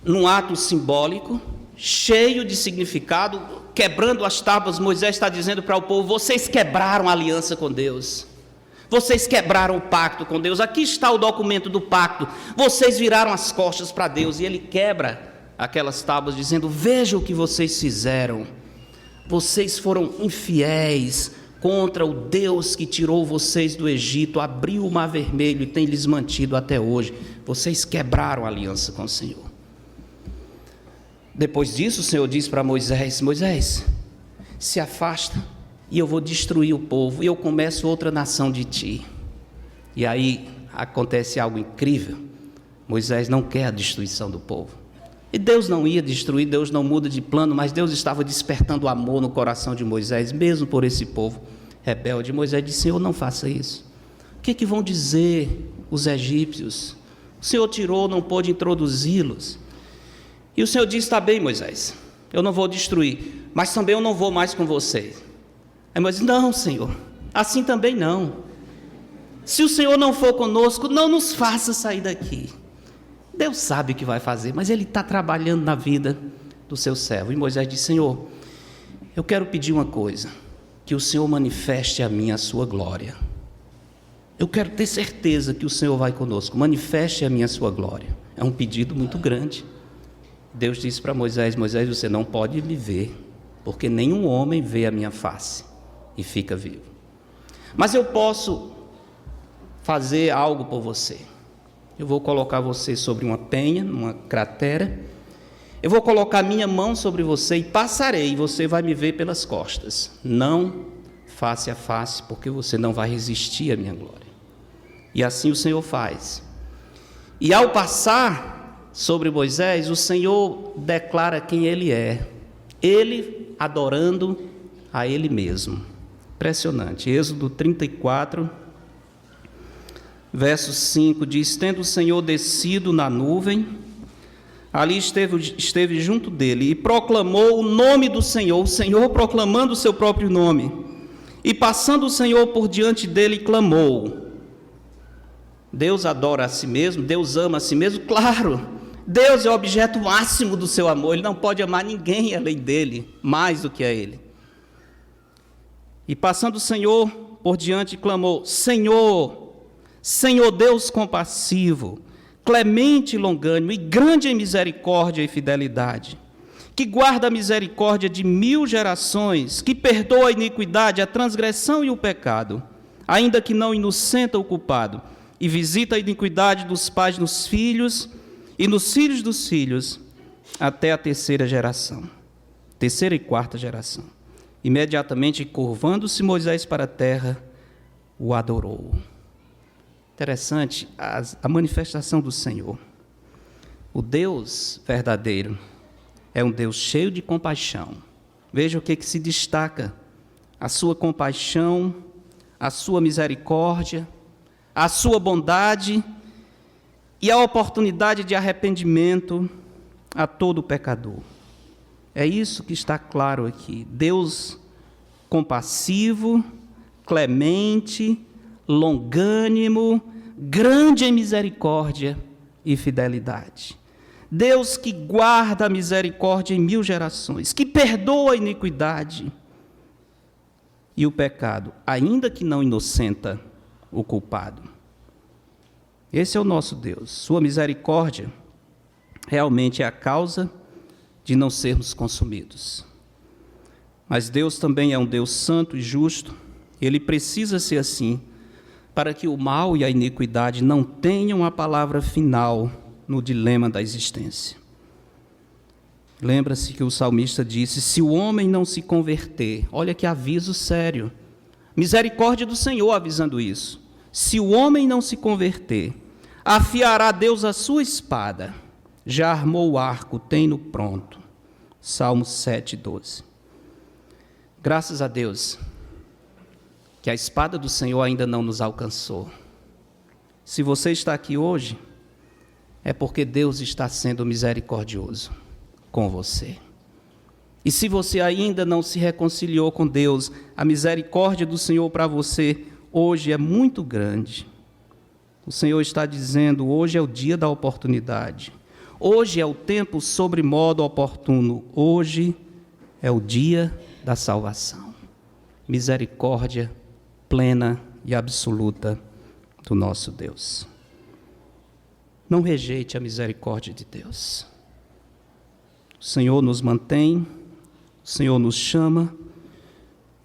num ato simbólico, cheio de significado. Quebrando as tábuas, Moisés está dizendo para o povo, vocês quebraram a aliança com Deus, vocês quebraram o pacto com Deus, aqui está o documento do pacto, vocês viraram as costas para Deus. E ele quebra aquelas tábuas dizendo, veja o que vocês fizeram, vocês foram infiéis contra o Deus que tirou vocês do Egito, abriu o mar vermelho e tem lhes mantido até hoje. Vocês quebraram a aliança com o Senhor. Depois disso, o Senhor diz para Moisés, Moisés, se afasta e eu vou destruir o povo, e eu começo outra nação de ti. E aí acontece algo incrível. Moisés não quer a destruição do povo. E Deus não ia destruir, Deus não muda de plano, mas Deus estava despertando amor no coração de Moisés, mesmo por esse povo rebelde. Moisés disse, Senhor, não faça isso. O que vão dizer os egípcios? O Senhor tirou, não pôde introduzi-los. E o Senhor disse, está bem, Moisés, eu não vou destruir, mas também eu não vou mais com vocês. Aí Moisés, não, Senhor, assim também não. Se o Senhor não for conosco, não nos faça sair daqui. Deus sabe o que vai fazer, mas Ele está trabalhando na vida do seu servo. E Moisés disse, Senhor, eu quero pedir uma coisa, que o Senhor manifeste a mim a sua glória. Eu quero ter certeza que o Senhor vai conosco, manifeste a mim a sua glória. É um pedido muito grande. Deus disse para Moisés, Moisés, você não pode me ver, porque nenhum homem vê a minha face e fica vivo. Mas eu posso fazer algo por você. Eu vou colocar você sobre uma penha, numa cratera. Eu vou colocar minha mão sobre você e passarei, e você vai me ver pelas costas. Não face a face, porque você não vai resistir à minha glória. E assim o Senhor faz. E ao passar sobre Moisés, o Senhor declara quem Ele é. Ele adorando a Ele mesmo. Impressionante. Êxodo 34, verso 5, diz, tendo o Senhor descido na nuvem, ali esteve junto dele, e proclamou o nome do Senhor, o Senhor proclamando o seu próprio nome. E passando o Senhor por diante dele, clamou. Deus adora a si mesmo, Deus ama a si mesmo, claro. Deus é o objeto máximo do seu amor, Ele não pode amar ninguém além dEle, mais do que a Ele. E passando o Senhor por diante, clamou, Senhor, Senhor Deus compassivo, clemente e longânimo, e grande em misericórdia e fidelidade, que guarda a misericórdia de 1000 gerações, que perdoa a iniquidade, a transgressão e o pecado, ainda que não inocenta o culpado, e visita a iniquidade dos pais nos filhos, e nos filhos dos filhos, até a 3ª geração, 3ª e 4ª geração. Imediatamente, curvando-se Moisés para a terra, o adorou. Interessante a manifestação do Senhor. O Deus verdadeiro é um Deus cheio de compaixão. Veja o que se destaca: a sua compaixão, a sua misericórdia, a sua bondade e a oportunidade de arrependimento a todo pecador. É isso que está claro aqui. Deus compassivo, clemente, longânimo, grande em misericórdia e fidelidade. Deus que guarda a misericórdia em 1000 gerações, que perdoa a iniquidade e o pecado, ainda que não inocenta o culpado. Esse é o nosso Deus. Sua misericórdia realmente é a causa de não sermos consumidos. Mas Deus também é um Deus santo e justo. Ele precisa ser assim para que o mal e a iniquidade não tenham a palavra final no dilema da existência. Lembra-se que o salmista disse: se o homem não se converter, olha que aviso sério, misericórdia do Senhor avisando isso, se o homem não se converter, afiará Deus a sua espada, já armou o arco, tem-no pronto. Salmo 7:12. Graças a Deus que a espada do Senhor ainda não nos alcançou. Se você está aqui hoje, é porque Deus está sendo misericordioso com você. E se você ainda não se reconciliou com Deus, a misericórdia do Senhor para você hoje é muito grande. O Senhor está dizendo: hoje é o dia da oportunidade. Hoje é o tempo sobremodo oportuno. Hoje é o dia da salvação. Misericórdia plena e absoluta do nosso Deus. Não rejeite a misericórdia de Deus. O Senhor nos mantém, o Senhor nos chama,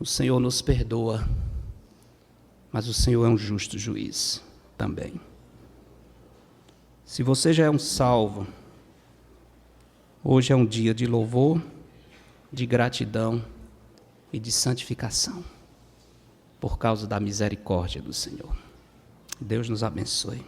o Senhor nos perdoa, mas o Senhor é um justo juiz também. Se você já é um salvo, hoje é um dia de louvor, de gratidão e de santificação, por causa da misericórdia do Senhor. Deus nos abençoe.